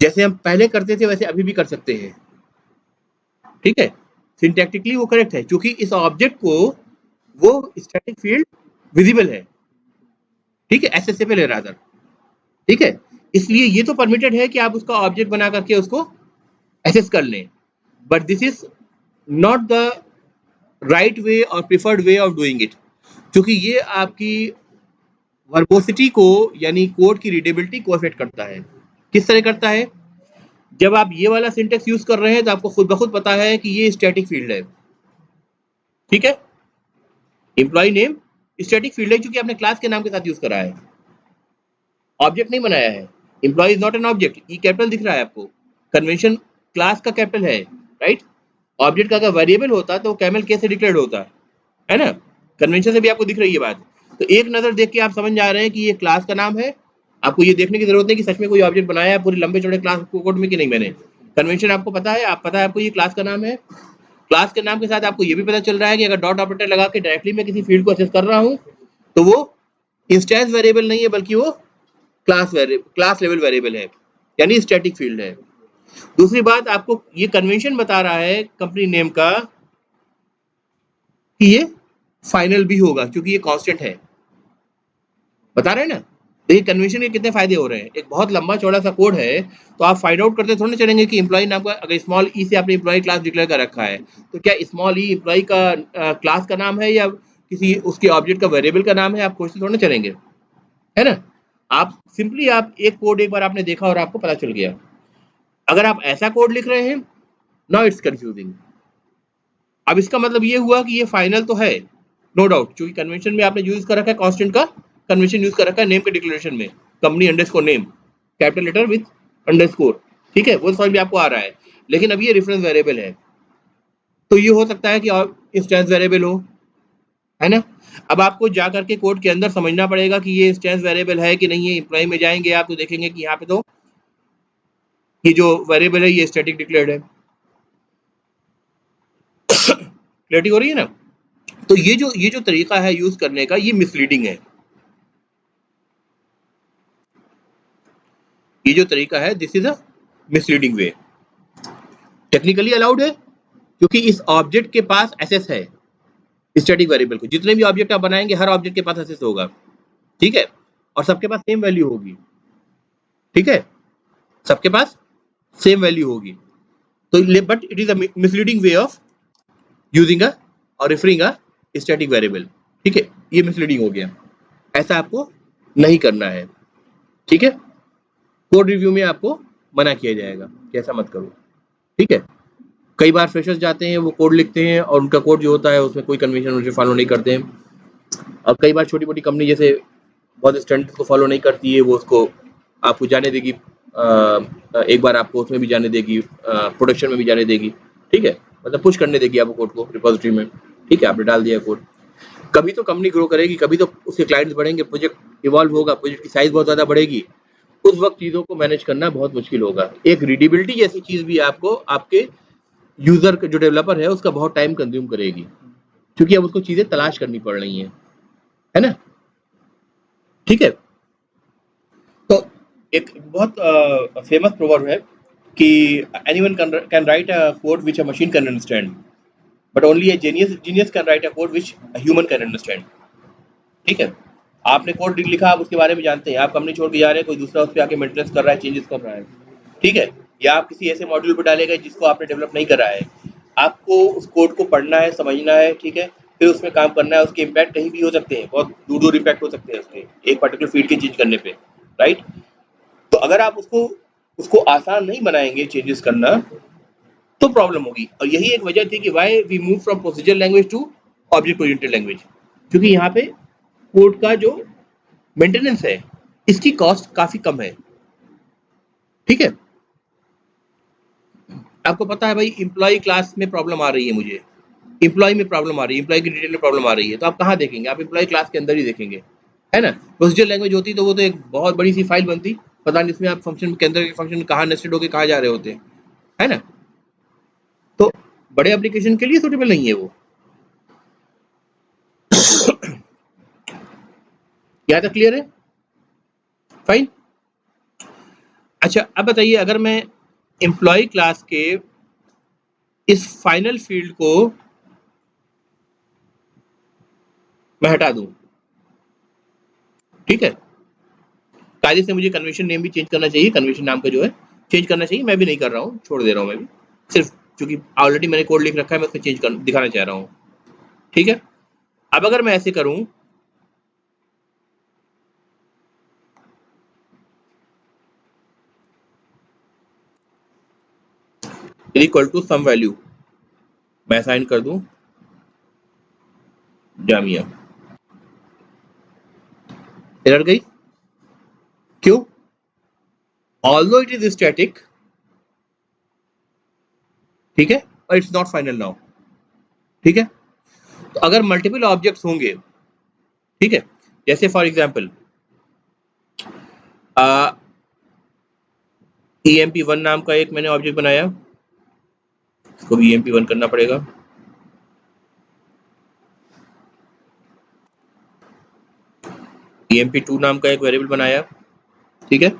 जैसे हम पहले करते थे वैसे अभी भी कर सकते हैं, ठीक है। सिंटैक्टिकली वो करेक्ट है क्योंकि इस ऑब्जेक्ट को वो स्टैटिक फील्ड विजिबल है, ठीक है, एसेसेबल है रादर, ठीक है। इसलिए ये तो परमिटेड है कि आप उसका ऑब्जेक्ट बना करके उसको एक्सेस कर लें, but this is not the right way और preferred way of doing it, क्योंकि ये आपकी वर्बोसिटी को यानी कोड की रीडेबिलिटी को अफेक्ट करता है। किस तरह करता है, जब आप ये वाला सिंटेक्स यूज कर रहे हैं तो आपको खुद ब खुद पता है कि ये स्टैटिक फील्ड है, ठीक है। एम्प्लॉय नेम स्टैटिक फील्ड है क्योंकि आपने क्लास के नाम के साथ यूज करा है, ऑब्जेक्ट नहीं बनाया है। Employ is not an object, E capital दिख रहा है आपको, कन्वेंशन क्लास का कैपिटल है, राइट। ऑब्जेक्ट का अगर वेरिएबल होता तो कैमल कैसे डिक्लेयर्ड होता है ना, कन्वेंशन से भी आपको दिख रही है बात। तो एक नजर देख के आप समझ जा रहे हैं कि ये क्लास का नाम है, आपको ये देखने की जरूरत नहीं कि सच में कोई ऑब्जेक्ट बनाया है पूरे लंबे चौड़े क्लास कोड में कि नहीं मैंने। कन्वेंशन आपको पता है, आप पता है आपको ये क्लास का नाम है। क्लास के नाम के साथ आपको ये भी पता चल रहा है कि अगर डॉट ऑपरेटर लगा के डायरेक्टली मैं किसी फील्ड को एक्सेस कर रहा हूँ तो वो इंस्टेंस वेरिएबल नहीं है बल्कि वो क्लास लेवल वेरिएबल है, यानी स्टैटिक फील्ड है। दूसरी बात, आपको ये कन्वेंशन बता रहा है कंपनी नेम का कि ये फाइनल भी होगा क्योंकि ये कांस्टेंट है, बता रहे हैं ना। देखिए कन्वेंशन के कितने फायदे हो रहे हैं। एक बहुत लंबा चौड़ा सा कोड है, तो आप फाइंड आउट करते थोड़ी ना चलेंगे कि एम्प्लॉय नाम का, अगर स्मॉल ई से आपने एम्प्लॉय क्लास डिक्लेयर कर रखा है, तो क्या स्मॉल ई एम्प्लॉय का क्लास का नाम है या किसी उसके ऑब्जेक्ट का वेरिएबल का नाम है, आप खोजते थोड़ी ना चलेंगे, है ना। आप सिंपली आप एक कोड एक बार आपने देखा और आपको पता चल गया। अगर आप ऐसा कोड लिख रहे हैं, नाउ इट्स कंफ्यूजिंग। अब इसका मतलब ये हुआ कि ये फाइनल तो है, नो डाउट, क्योंकि कन्वेंशन में आपने यूज कर रखा है कांस्टेंट का, कन्वेंशन यूज कर रखा है नेम के डिक्लेरेशन में, company underscore name capital letter with underscore, ठीक है, वो समझ में आपको आ रहा है। लेकिन अब ये रेफरेंस वेरिएबल है, तो ये हो सकता है कि इंस्टेंस वेरिएबल हो, है ना। अब आपको जा करके कोड के अंदर समझना पड़ेगा कि ये इंस्टेंस वेरिएबल है कि नहीं है। एम्प्लॉय में जाएंगे आप तो देखेंगे कि यहाँ पे तो ये जो वेरिएबल है ये स्टैटिक डिक्लेयर्ड है। क्लैरिटी हो रही है ना। तो ये जो तरीका है यूज करने का, ये मिसलीडिंग है। ये जो तरीका है, this is a misleading way. Technically allowed है क्योंकि इस ऑब्जेक्ट के पास एसेस है, स्टैटिक वेरिएबल को जितने भी ऑब्जेक्ट आप बनाएंगे हर ऑब्जेक्ट के पास एसेस होगा, ठीक है, और सबके पास सेम वैल्यू होगी, ठीक है, सबके पास सेम वैल्यू होगी। तो but it is a misleading way of using a और रेफरिंग अ स्टैटिक वेरिएबल, ठीक है, ये मिसलीडिंग हो गया, ऐसा आपको नहीं करना है, ठीक है। कोड रिव्यू में आपको मना किया जाएगा कि ऐसा मत करो, ठीक है। कई बार फ्रेशर्स जाते हैं, वो कोड लिखते हैं और उनका कोड जो होता है उसमें कोई कन्वेंशन फॉलो नहीं करते हैं। और कई बार छोटी मोटी कंपनी जैसे बहुत स्टैंडर्ड को फॉलो नहीं करती है, वो उसको आपको जाने देगी, एक बार आपको उसमें भी जाने देगी, प्रोडक्शन में भी जाने देगी, ठीक है, मतलब पुश करने देगी आपको कोड को रिपोजिटरी में, ठीक है, आपने डाल दिया कोड। कभी तो कंपनी ग्रो करेगी, कभी तो उसके क्लाइंट्स बढ़ेंगे, प्रोजेक्ट इवॉल्व होगा, प्रोजेक्ट की साइज बहुत ज्यादा बढ़ेगी, उस वक्त चीजों को मैनेज करना बहुत मुश्किल होगा। एक रीडेबिलिटी जैसी चीज भी आपको आपके यूजर जो डेवलपर है उसका बहुत टाइम कंज्यूम करेगी, क्योंकि अब उसको चीजें तलाश करनी पड़ रही हैं, है ना, ठीक है। तो एक बहुत फेमस प्रोवर्ब है कि anyone can write a code which a machine can understand, but only a genius can write a code which a human can understand, ठीक है। आपने कोड लिखा, आप उसके बारे में जानते हैं, आप कंपनी छोड़ के जा रहे हैं, कोई दूसरा उस पर आके मेंटेनेंस कर रहा है, चेंजेस कर रहा है, ठीक है, या आप किसी ऐसे मॉड्यूल पर डालेगा जिसको आपने डेवलप नहीं करा है, आपको उस कोड को पढ़ना है, समझना है, ठीक है, फिर उसमें काम करना है। उसके इम्पैक्ट कहीं भी हो सकते हैं, बहुत दूर दूर इम्पैक्ट हो सकते हैं उसके, एक पर्टिकुलर फील्ड के चेंज करने पे, राइट। तो अगर आप उसको उसको आसान नहीं बनाएंगे चेंजेस करना, तो प्रॉब्लम होगी। और यही एक वजह थी कि why we move from procedure language to object oriented language, क्योंकि यहाँ पे कोड का जो मेंटेनेंस है इसकी कॉस्ट काफी कम है, ठीक है। आपको पता है भाई, इम्प्लॉय क्लास में प्रॉब्लम आ रही है, मुझे इम्प्लॉय में प्रॉब्लम आ रही है, इम्प्लॉय की डिटेल में प्रॉब्लम आ रही है, तो आप कहाँ देखेंगे, आप इम्प्लॉय क्लास के अंदर ही देखेंगे, है ना। प्रोसीजर लैंग्वेज होती तो वो तो एक बहुत बड़ी सी फाइल बनती, पता नहीं इसमें आप फंक्शन के अंदर के फंक्शन कहाँ नेस्टेड होकर कहाँ जा रहे होते हैं, है ना। तो बड़े एप्लीकेशन के लिए सूटेबल नहीं है वो। यहाँ तक क्लियर है, फाइन। अच्छा अब बताइए, अगर मैं एम्प्लॉय क्लास के इस फाइनल फील्ड को मैं हटा दूं, ठीक है, कायदे से मुझे कन्वेंशन नेम भी चेंज करना चाहिए, कन्वेंशन नाम का जो है चेंज करना चाहिए, मैं भी नहीं कर रहा हूँ, छोड़ दे रहा हूँ मैं भी, सिर्फ क्योंकि ऑलरेडी मैंने कोड लिख रखा है, मैं उसको चेंज कर दिखाना चाह रहा हूँ, ठीक है। अब अगर मैं ऐसे करूं, इक्वल टू सम वैल्यू मैं असाइन कर दूं जामिया, एरर गई, क्यों, ऑल्दो इट इज स्टैटिक, ठीक है, और इट्स नॉट फाइनल नाउ, ठीक है। तो अगर मल्टीपल ऑब्जेक्ट्स होंगे, ठीक है, जैसे फॉर एग्जांपल EMP1 नाम का एक मैंने ऑब्जेक्ट बनाया, इसको भी EMP1 करना पड़ेगा, EMP2 नाम का एक वेरिएबल बनाया, ठीक है,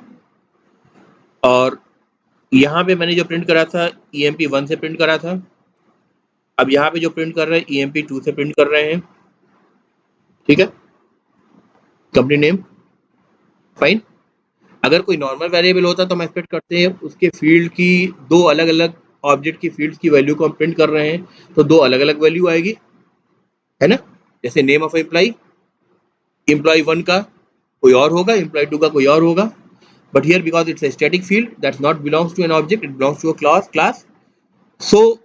और यहाँ पे मैंने जो प्रिंट करा था EMP1 से प्रिंट करा था, अब यहाँ पे जो प्रिंट कर रहे हैं EMP2 से प्रिंट कर रहे हैं, ठीक है, कंपनी नेम, फाइन। अगर कोई नॉर्मल वेरिएबल होता तो हम एक्सपेक्ट करते हैं उसके फील्ड की दो अलग अलग ऑब्जेक्ट की फील्ड्स की वैल्यू को हम प्रिंट कर रहे हैं तो दो अलग अलग वैल्यू आएगी, है ना। जैसे नेम ऑफ एम्प्लॉय, एम्प्लॉय 1 का कोई और होगा, एम्प्लॉय 2 का कोई और होगा, but here because it's a static field that not belongs to an object, it belongs to a class. So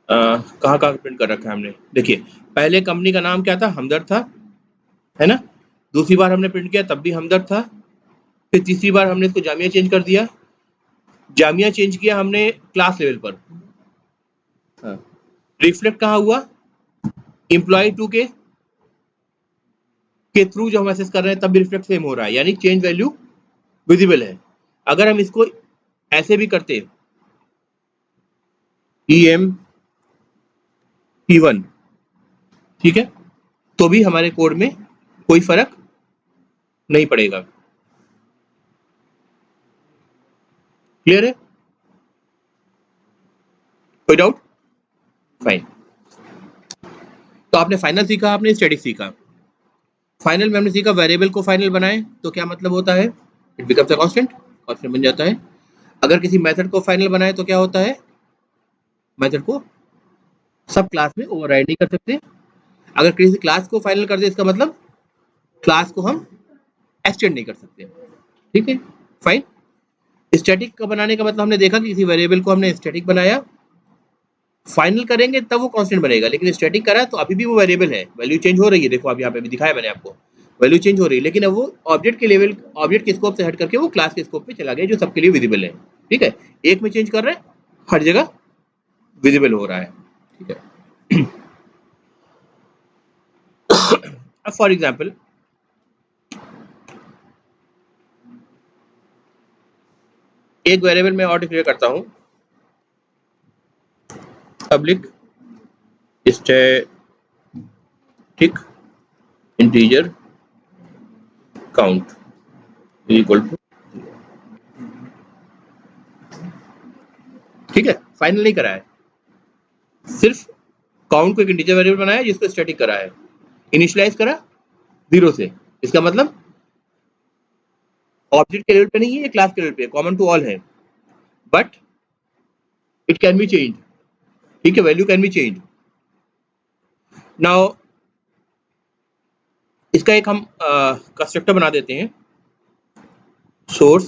कहाँ कहाँ प्रिंट कर रखा है हमने, देखिए पहले कंपनी का नाम क्या था, हमदर्द था, है ना। दूसरी बार हमने प्रिंट किया तब भी हमदर्द था, फिर तीसरी बार हमने इसको जामिया चेंज कर दिया, जामिया चेंज किया हमने क्लास लेवल पर। रिफ्लेक्ट कहाँ हुआ, एम्प्लॉय 2 के थ्रू जो हम एक्सेस कर रहे हैं तब भी रिफ्लेक्ट सेम हो रहा है, यानी चेंज वैल्यू विजिबल है। अगर हम इसको ऐसे भी करते EMP1, ठीक है, तो भी हमारे कोड में कोई फर्क नहीं पड़ेगा। क्लियर है, कोई डाउट? फाइन। तो आपने फाइनल सीखा, आपने स्टैटिक सीखा। फाइनल में हमने सीखा वेरिएबल को फाइनल बनाएं तो क्या मतलब होता है, it becomes a constant, constant बन जाता है। अगर किसी मेथड को फाइनल बनाए तो क्या होता है, मेथड को सब क्लास में ओवरराइड नहीं कर सकते। अगर किसी क्लास को फाइनल कर दे इसका मतलब क्लास को हम एक्सटेंड नहीं कर सकते, ठीक है, फाइन। स्टैटिक का बनाने का मतलब हमने देखा कि किसी वेरिएबल को हमने स्टैटिक बनाया, फाइनल करेंगे तब वो कांस्टेंट बनेगा, लेकिन स्टैटिक करा तो अभी भी वो वेरिएबल है, वैल्यू चेंज हो रही है, देखो आप यहाँ पे भी दिखाया मैंने आपको, वैल्यू चेंज हो रही है, लेकिन अब वो ऑब्जेक्ट के लेवल, ऑब्जेक्ट के स्कोप से हट करके वो क्लास के स्कोप पे चला गया जो सबके लिए विजिबल है, ठीक है। एक में चेंज कर रहे हैं, हर जगह विजिबल हो रहा है, ठीक है। अब फॉर एग्जाम्पल एक वेरिएबल में और डिक्लेयर करता हूं, public static integer count equal to, ठीक है, फाइनल नहीं करा है, सिर्फ काउंट को एक इंटीजर वेरिएबल बनाया जिसको स्टैटिक करा है, इनिशियलाइज करा 0 से, इसका मतलब ऑब्जेक्ट के लेवल पे नहीं है, ये क्लास के लेवल पे कॉमन टू ऑल है, but it can be change, ठीक है, value can be change. Now इसका एक हम कंस्ट्रक्टर बना देते हैं, सोर्स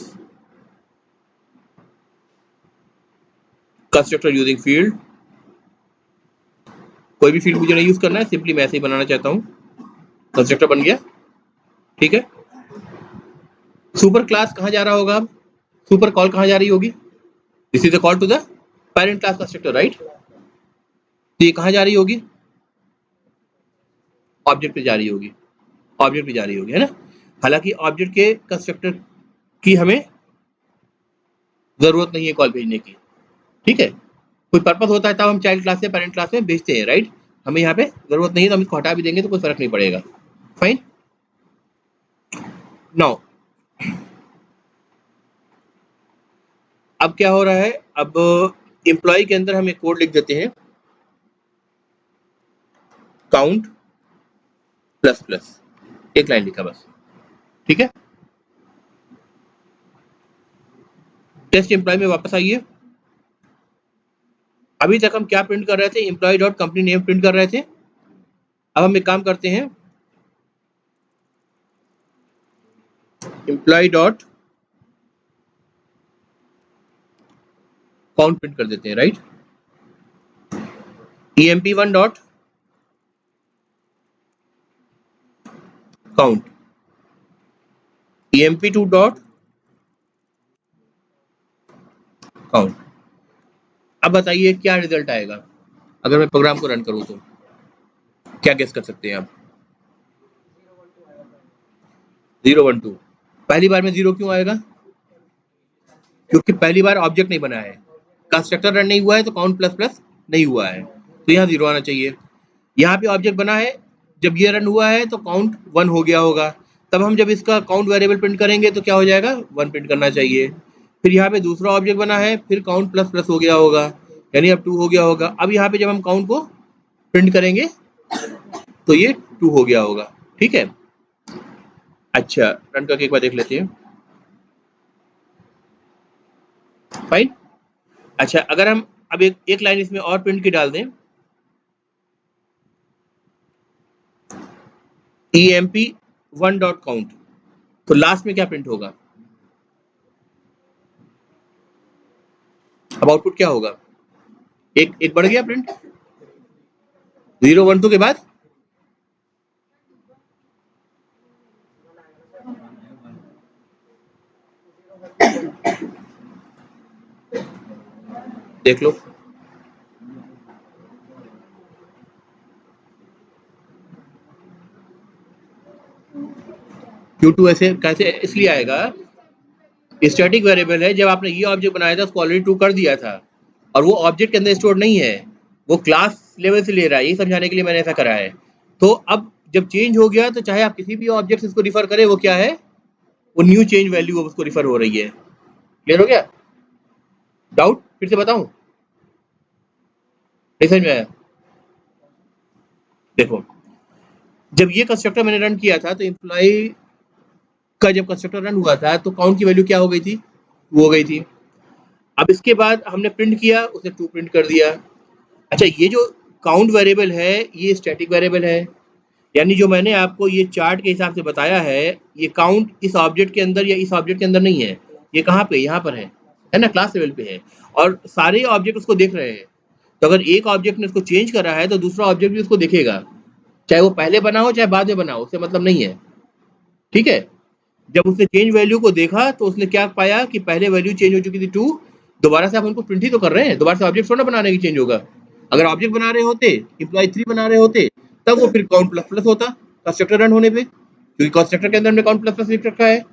कंस्ट्रक्टर यूजिंग फील्ड, कोई भी फील्ड मुझे नहीं यूज करना है, सिंपली मैं ऐसे ही बनाना चाहता हूँ, कंस्ट्रक्टर बन गया, ठीक है। सुपर क्लास कहाँ जा रहा होगा, अब सुपर कॉल कहाँ जा रही होगी, this is a call to the parent class constructor, right. तो ये कहाँ जा रही होगी, ऑब्जेक्ट पे जा रही होगी, ऑब्जेक्ट पे जा रही होगी, है ना। हालांकि ऑब्जेक्ट के कंस्ट्रक्टर की हमें जरूरत नहीं है कॉल भेजने की, ठीक है, कोई पर्पस होता है तब हम चाइल्ड क्लास से पेरेंट क्लास में भेजते हैं, राइट। हमें यहाँ पे जरूरत नहीं है तो हम इसको हटा भी देंगे तो कोई फर्क नहीं पड़ेगा, फाइन। नाउ अब क्या हो रहा है, अब एम्प्लॉय के अंदर हम एक कोड लिख देते हैं, काउंट प्लस प्लस, एक लाइन लिखा बस, ठीक है। टेस्ट एम्प्लॉय में वापस आइए, अभी तक हम क्या प्रिंट कर रहे थे, employ dot company name print कर रहे थे। अब हम एक काम करते हैं, एम्प्लॉय डॉट काउंट प्रिंट कर देते हैं, right. emp1 dot count, emp2 dot count. अब बताइए क्या रिजल्ट आएगा अगर मैं प्रोग्राम को रन करूं तो, क्या गेस कर सकते हैं आप, 0 1 2। पहली बार में 0 क्यों आएगा, क्योंकि पहली बार ऑब्जेक्ट नहीं बना है, कंस्ट्रक्टर रन नहीं हुआ है तो काउंट प्लस प्लस नहीं हुआ है, तो यहाँ 0 आना चाहिए। यहाँ पे ऑब्जेक्ट बना है, जब ये रन हुआ है तो काउंट 1 हो गया होगा, तब हम जब इसका काउंट वेरिएबल प्रिंट करेंगे तो क्या हो जाएगा, 1 प्रिंट करना चाहिए। फिर यहाँ पे दूसरा ऑब्जेक्ट बना है, फिर काउंट प्लस प्लस हो गया होगा, यानी अब 2 हो गया होगा। अब यहाँ पे जब हम काउंट को प्रिंट करेंगे तो ये 2 हो गया होगा। ठीक है, अच्छा रन करके एक बार देख लेते हैं। फाइन। अच्छा अगर हम अब एक लाइन इसमें और प्रिंट की डाल दें, emp1 डॉट काउंट, तो लास्ट में क्या प्रिंट होगा? अब आउटपुट क्या होगा? एक बढ़ गया प्रिंट 0 1 2 के बाद देख लो। Q2 ऐसे कैसे इसलिए आएगा, स्टैटिक वेरिएबल है, जब आपने ये ऑब्जेक्ट बनाया था उसको ऑलरेडी 2 कर दिया था और वो ऑब्जेक्ट के अंदर स्टोर नहीं है, वो क्लास लेवल से ले रहा है। ये समझाने के लिए मैंने ऐसा करा है। तो अब जब चेंज हो गया तो चाहे आप किसी भी ऑब्जेक्ट से इसको रिफर करें, वो क्या है, वो न्यू चेंज वैल्यू उसको रिफर हो रही है। क्लियर हो गया? डाउट फिर से बताऊं? नहीं समझ में आया? देखो, जब ये कंस्ट्रक्टर मैंने रन किया था तो एम्प्लॉय का जब कंस्ट्रक्टर रन हुआ था तो काउंट की वैल्यू क्या हो गई थी? वो हो गई थी। अब इसके बाद हमने प्रिंट किया, उसने 2 प्रिंट कर दिया। अच्छा ये जो काउंट वेरिएबल है ये स्टैटिक वेरिएबल है, यानी जो मैंने आपको ये चार्ट के हिसाब से बताया है, ये काउंट इस ऑब्जेक्ट के अंदर या इस ऑब्जेक्ट के अंदर नहीं है। ये कहाँ पे? यहाँ पर है ना, क्लास लेवल पे है और सारे ऑब्जेक्ट उसको देख रहे हैं। तो अगर एक ऑब्जेक्ट ने उसको चेंज करा है तो दूसरा ऑब्जेक्ट भी उसको देखेगा, चाहे वो पहले बना हो चाहे बाद में बना हो, उससे मतलब नहीं है। ठीक है, जब उसने चेंज वैल्यू को देखा तो उसने क्या पाया कि पहले वैल्यू चेंज हो चुकी थी 2, दोबारा से आप उनको प्रिंट ही तो कर रहे हैं, दोबारा से ऑब्जेक्ट थोड़ा बनाने की चेंज होगा। अगर ऑब्जेक्ट बना रहे होते, एम्प्लॉय 3 बना रहे होते, तब वो फिर काउंट प्लस प्लस होता कंस्ट्रक्टर रन होने पे, क्योंकि कंस्ट्रक्टर के अंदर हमने काउंट प्लस प्लस लिख रखा है।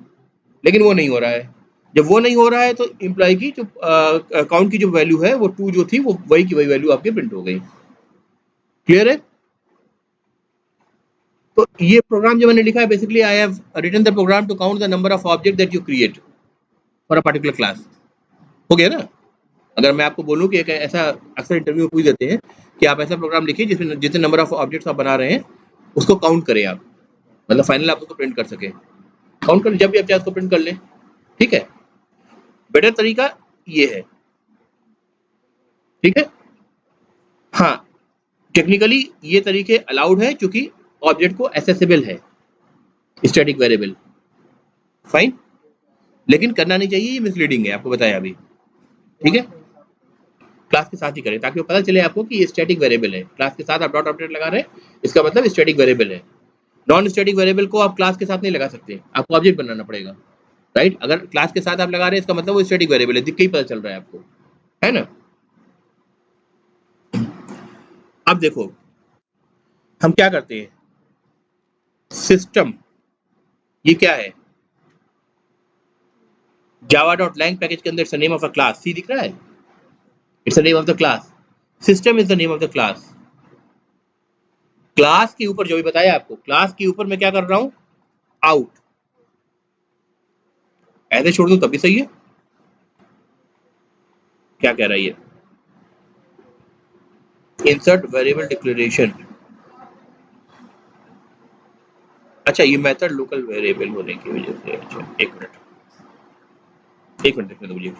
लेकिन वो नहीं हो रहा है। जब वो नहीं हो रहा है तो एम्प्लॉय की जो काउंट की जो वैल्यू है वो 2 जो थी वो वही की वही वैल्यू आपकी प्रिंट हो गई। क्लियर है? तो ये प्रोग्राम जो मैंने लिखा है, basically I have written the programme to count the number of object that you create for a particular class. हो गया ना? अगर मैं आपको बोलूं कि एक ऐसा, अक्सर इंटरव्यू में पूछ देते हैं कि आप ऐसा प्रोग्राम लिखिए जिसमें जितने नंबर ऑफ ऑब्जेक्ट्स आप बना रहे हैं उसको काउंट करें आप, मतलब फाइनल आप उसको प्रिंट कर सके। काउंट कर, जब भी आप चाहे उसको प्रिंट कर लें। ठीक है, बेटर तरीका ये है। ठीक है, हाँ टेक्निकली ये तरीके अलाउड है क्योंकि ऑब्जेक्ट को एसेसिबल है स्टैटिक वेरिएबल। फाइन, लेकिन करना नहीं चाहिए, ये मिसलीडिंग है, आपको बताया अभी। ठीक है, क्लास के साथ ही करें ताकि वो पता चले आपको कि ये स्टैटिक वेरिएबल है। क्लास के साथ आप डॉट ऑपरेटर लगा रहे हैं, इसका मतलब स्टैटिक वेरिएबल है। नॉन स्टैटिक वेरिएबल को आप क्लास के साथ नहीं लगा सकते, आपको ऑब्जेक्ट बनाना पड़ेगा। राइट, अगर क्लास के साथ आप लगा रहे हैं इसका मतलब वो स्टैटिक वेरिएबल है, दिख के ही पता चल रहा है आपको, है ना? अब देखो हम क्या करते हैं, सिस्टम, ये क्या है, जावा डॉट लैंग पैकेज के अंदर it's the name of a class, see दिख रहा है, it's the name of the class. System is the name of the class. Class के ऊपर जो भी बताया आपको, क्लास के ऊपर मैं क्या कर रहा हूं, आउट, ऐसे छोड़ दूं तब भी सही है। क्या कह रहा है ये, इंसर्ट वेरिएबल डिक्लेरेशन। अच्छा ये मेथड लोकल वेरिएबल होने की वजह से, अच्छा एक मिनट देखने दो मुझे।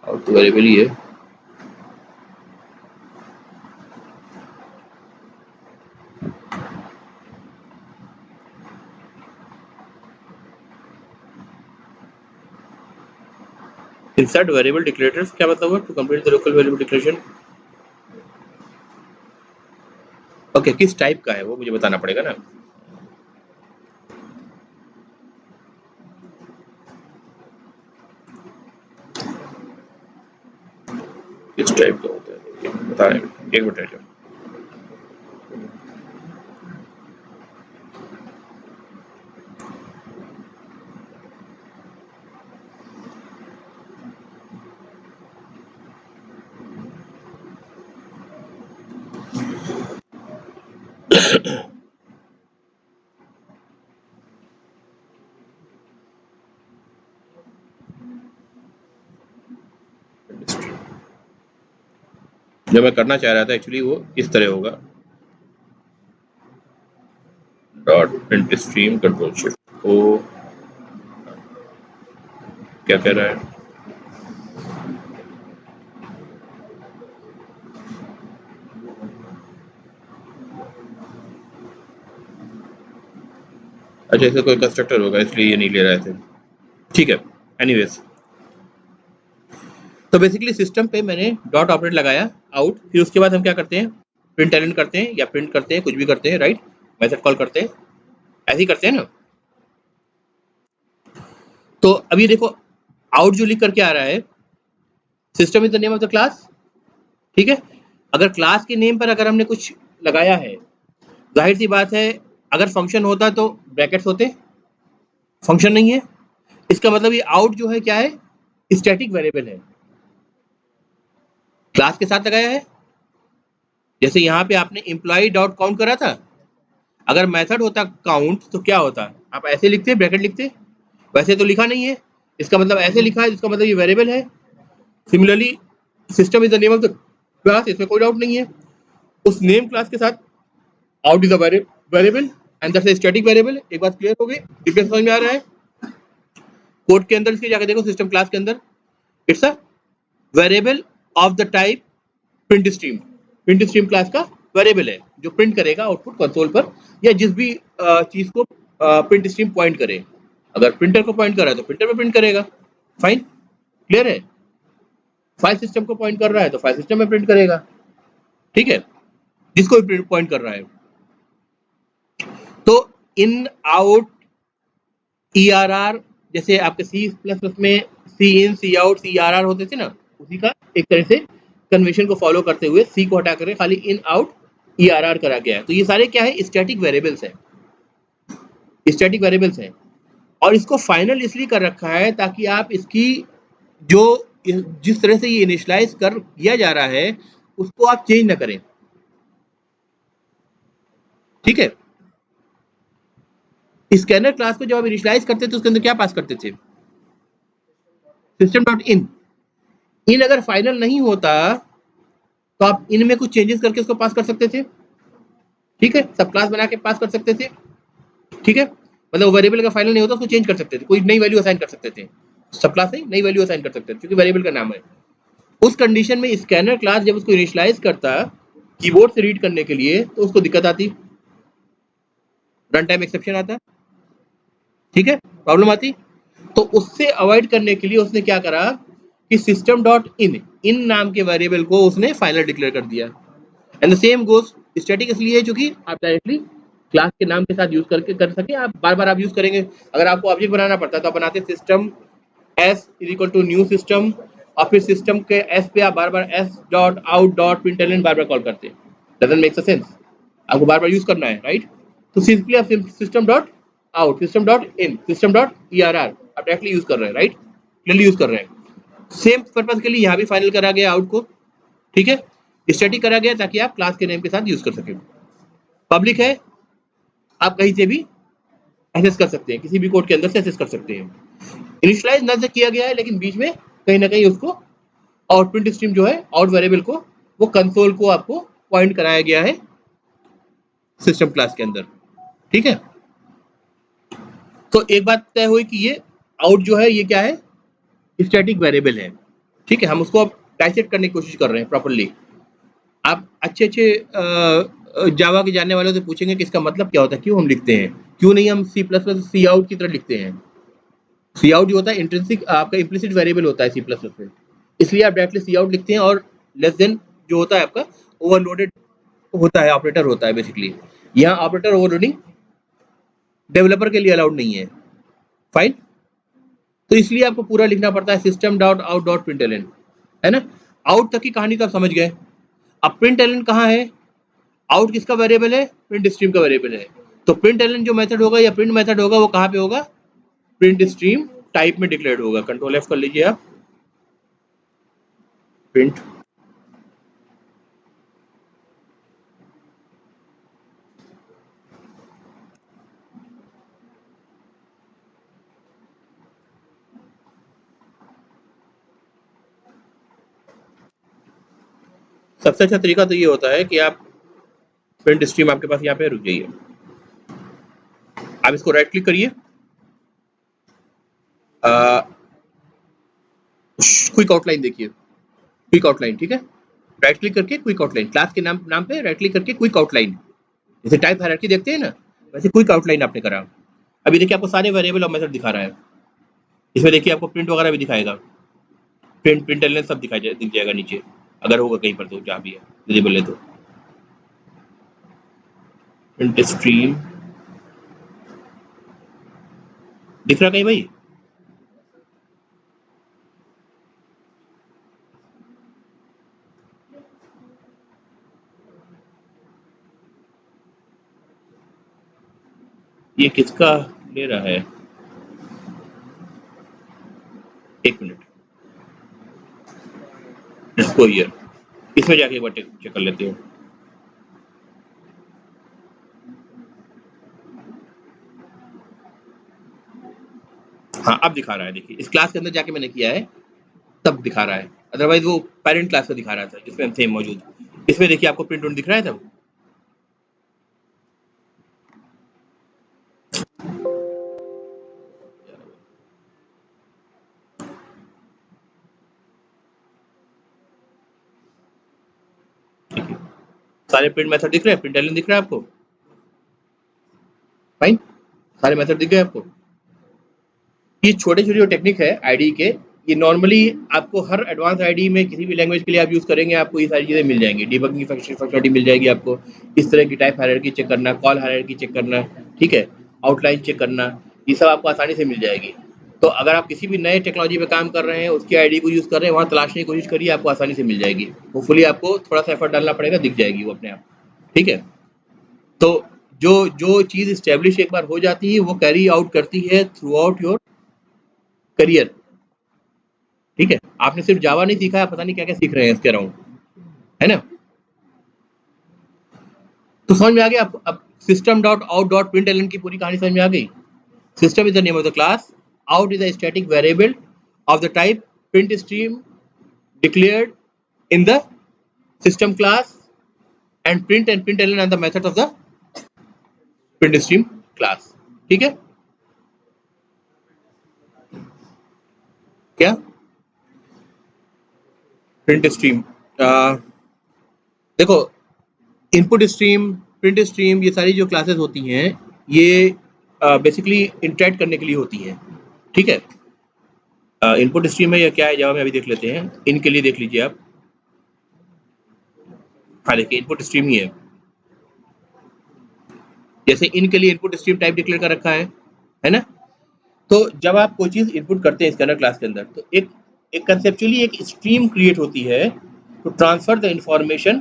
और तो वेरिएबल ही है। इंसर्ट वेरिएबल डिक्लेरेटर्स क्या मतलब है, to complete the local variable declaration. Okay, किस टाइप का है वो मुझे बताना पड़ेगा ना। किस टाइप का होता है बता रहे हैं, एक मिनट। जो मैं करना चाह रहा था एक्चुअली वो इस तरह होगा, dot print stream control shift O, क्या कह रहा है, अच्छा इसका कोई कंस्ट्रक्टर होगा इसलिए ये नहीं ले रहे थे, ठीक है। एनीवेज, तो बेसिकली सिस्टम पे मैंने डॉट ऑपरेट लगाया आउट, फिर उसके बाद हम क्या करते हैं, प्रिंट एलन करते हैं या प्रिंट करते हैं, कुछ भी करते हैं, राइट, मेथड कॉल करते हैं, ऐसे ही करते हैं ना। तो अभी देखो आउट जो लिख करके आ रहा है, system is the name of the class, ठीक है। अगर क्लास के नेम पर अगर हमने कुछ लगाया है, जाहिर सी बात है अगर फंक्शन होता तो ब्रैकेट्स होते, फंक्शन नहीं है, इसका मतलब ये आउट जो है क्या है, स्टैटिक वेरिएबल है, क्लास के साथ लगाया है। जैसे यहाँ पे आपने एम्प्लॉय डॉट काउंट करा था, अगर मेथड होता काउंट तो क्या होता, आप ऐसे लिखते ब्रैकेट लिखते, वैसे तो लिखा नहीं है, इसका मतलब ऐसे लिखा है, इसका मतलब ये वेरिएबल है। Similarly system is the name of the class, इसमें कोई डाउट नहीं है, उस नेम क्लास के साथ out is a variable and that's a static variable. एक बात क्लियर हो गई, डिफरेंस समझ में आ रहा है। कोड के अंदर इसके जाकर देखो, सिस्टम क्लास के अंदर it's a variable of the type print stream, print stream class का वेरिएबल है जो प्रिंट करेगा आउटपुट कंसोल पर, या जिस भी चीज को प्रिंट स्ट्रीम पॉइंट करे, अगर प्रिंटर को पॉइंट कर रहा है तो प्रिंटर पे प्रिंट करेगा, फाइन, क्लियर है। फाइल सिस्टम को पॉइंट कर रहा है तो फाइल सिस्टम में प्रिंट करेगा, ठीक है, जिसको भी पॉइंट कर रहा है। तो in out E R are, जैसे आपके सी प्लस प्लस में सी इन सी आउट सी आर आर होते थे ना, उसी का एक तरह से कन्वेंशन को फॉलो करते हुए सी को हटा कर खाली in out E R are करा गया है। तो ये सारे क्या है, स्टैटिक वेरिएबल्स है, स्टैटिक वेरिएबल्स है, और इसको फाइनल इसलिए कर रखा है ताकि आप इसकी जो जिस तरह से ये इनिशियलाइज कर किया जा रहा है उसको आप चेंज ना करें, ठीक है। स्कैनर क्लास को जब आप इनिशियलाइज करते थे तो उसके अंदर क्या पास करते थे, सिस्टम डॉट इन। इन अगर फाइनल नहीं होता तो आप इनमें कुछ चेंजेस करके उसको पास कर सकते थे, ठीक है, सब क्लास बना के पास कर सकते थे, ठीक है। मतलब वेरिएबल का फाइनल नहीं होता उसको चेंज कर सकते थे, कोई नई वैल्यू असाइन कर सकते थे, सब क्लास नहीं नई वैल्यू असाइन कर सकते थे क्योंकि वेरिएबल का नाम है। उस कंडीशन में स्कैनर क्लास जब उसको इनिशियलाइज करता कीबोर्ड से रीड करने के लिए तो उसको दिक्कत आती, रन टाइम एक्सेप्शन आता, ठीक है, प्रॉब्लम आती। तो उससे अवॉइड करने के लिए उसने क्या करा कि सिस्टम डॉट इन, इन नाम के वेरिएबल को उसने फाइनल डिक्लेयर कर दिया। And the same goes, static इसलिए है क्योंकि आप डायरेक्टली क्लास के नाम के साथ यूज करके कर सके, आप बार बार आप यूज करेंगे। अगर आपको ऑब्जेक्ट बनाना पड़ता तो आप बनाते system S is equal to new system, और फिर सिस्टम के एस पे आप बार बार S dot out dot println बार बार कॉल करते, डजंट मेक सेंस, आपको बार बार यूज करना है, राइट। तो सिंपली आप system dot out, system dot in, system dot E R are आप डायरेक्टली यूज कर रहे हैं, राइट, क्लियरली यूज कर रहे हैं। सेम पर्पज के लिए यहाँ भी फाइनल करा गया आउट को, ठीक है, स्टैटिक करा गया ताकि आप क्लास के नेम के साथ यूज कर सकें। पब्लिक है, आप कहीं से भी एक्सेस कर सकते हैं, किसी भी कोड के अंदर से एक्सेस कर सकते हैं। इनिशियलाइज न से किया गया है लेकिन बीच में कहीं ना कहीं उसको आउटपुट स्ट्रीम जो है आउट वेरिएबल को वो कंसोल को आपको पॉइंट कराया गया है सिस्टम क्लास के अंदर, ठीक है। तो एक बात तय हुई कि ये आउट जो है ये क्या है, स्टैटिक वेरिएबल है, ठीक है। हम उसको अब डाइसेक्ट करने की कोशिश कर रहे हैं प्रॉपरली। आप अच्छे अच्छे जावा के जानने वालों से पूछेंगे कि इसका मतलब क्या होता है, क्यों हम लिखते हैं, क्यों नहीं हम सी प्लस प्लस सी आउट की तरह लिखते हैं। सी आउट जो होता है इंट्रिंसिक आपका इम्प्लिसिट वेरिएबल होता है सी प्लस प्लस में, इसलिए आप डायरेक्टली सी आउट लिखते हैं, और लेस देन जो होता है आपका ओवरलोडेड होता है, ऑपरेटर होता है बेसिकली। यहाँ ऑपरेटर ओवरलोडिंग डेवलपर के लिए अलाउड नहीं है, फाइन। तो इसलिए आपको पूरा लिखना पड़ता है system dot out dot println, है ना। आउट तक की कहानी तो आप समझ गए। अब प्रिंटलन कहाँ है, आउट किसका वेरिएबल है, प्रिंट स्ट्रीम का वेरिएबल है। तो प्रिंट एलन जो मेथड होगा या प्रिंट मेथड होगा वो कहाँ पे होगा, प्रिंट स्ट्रीम टाइप में डिक्लेयर्ड होगा। कंट्रोल एफ कर लीजिए आप, प्रिंट, सबसे अच्छा तरीका तो ये होता है कि आप प्रिंट स्ट्रीम आपके पास यहाँ पे रुक जाइए, आप इसको राइट क्लिक करिए, क्विक आउटलाइन देखिए, क्विक आउटलाइन, ठीक है, राइट क्लिक करके क्विक आउटलाइन, क्लास के नाम पे राइट क्लिक करके क्विक आउटलाइन, जैसे टाइप हायरार्की देखते हैं ना, वैसे क्विक आउटलाइन आपने करा। अभी देखिए आपको सारे वेरिएबल और मेथड दिखा रहा है, इसमें देखिए आपको प्रिंट वगैरह भी दिखाएगा, प्रिंट एलिमेंट सब दिख जाएगा नीचे, अगर होगा कहीं पर तो जहाँ भी है विजिबल है तो। प्रिंट स्ट्रीम दिख रहा कहीं भाई? ये किसका ले रहा है? एक मिनट, इसको ईयर, इसमें जाके एक बार चेक कर लेते हो। हाँ अब दिखा रहा है, देखिए इस क्लास के अंदर जाके मैंने किया है तब दिखा रहा है, अदरवाइज वो पेरेंट क्लास का दिखा रहा था जिसमें सेम मौजूद। इसमें देखिए आपको प्रिंट दिख रहा है तब। सारे प्रिंट मेथड दिख रहे हैं, प्रिंट एलिमेंट दिख रहा है आपको, फाइन, सारे मेथड दिख गए आपको। ये छोटे-छोटे जो टेक्निक है आईडी के, ये नॉर्मली आपको हर एडवांस आईडी में किसी भी लैंग्वेज के लिए आप यूज़ करेंगे, आपको ये सारी चीज़ें मिल जाएँगी, डिबगिंग फंक्शनैलिटी मिल जाएगी आपको, इस तरह की टाइप हायरार्की चेक करना, कॉल हायरार्की चेक करना, ठीक है, आउटलाइन चेक करना, ये सब आपको आसानी से मिल जाएगी। तो अगर आप किसी भी नए टेक्नोलॉजी पे काम कर रहे हैं, उसकी आईडी को यूज़ कर रहे हैं, वहाँ तलाशने की कोशिश करिए, आपको आसानी से मिल जाएगी। होपफुली आपको थोड़ा-सा एफर्ट डालना पड़ेगा, दिख जाएगी वो अपने आप, ठीक है? तो जो जो चीज़ एस्टेब्लिश एक बार हो जाती है, वो कैरी आउट करती है थ्रू आउट योर करियर, ठीक है? आपने सिर्फ जावा नहीं सीखा है, पता नहीं क्या-क्या सीख रहे हैं इसके अराउंड, है ना? तो समझ में आ गया आपको? अब system.out.println की पूरी कहानी समझ में आ गई? System is the name of the class, out is a static variable of the type print stream declared in the system class, and println are the methods of the print stream class, ठीक है? क्या? प्रिंट स्ट्रीम, देखो इनपुट स्ट्रीम, प्रिंट स्ट्रीम, ये सारी जो क्लासेस होती हैं, ये बेसिकली इंटरेक्ट करने के लिए होती हैं, ठीक है? इनपुट स्ट्रीम है या क्या है जावा में अभी देख लेते हैं, इनके लिए देख लीजिए आप। हाँ देखिए इनपुट स्ट्रीम ही है, जैसे इनके लिए इनपुट स्ट्रीम टाइप डिक्लेयर कर रखा है ना? तो जब आप कोई चीज़ इनपुट करते हैं इसके अंदर क्लास के अंदर, तो एक कंसेप्चुअली एक स्ट्रीम क्रिएट होती है टू ट्रांसफर द इंफॉर्मेशन,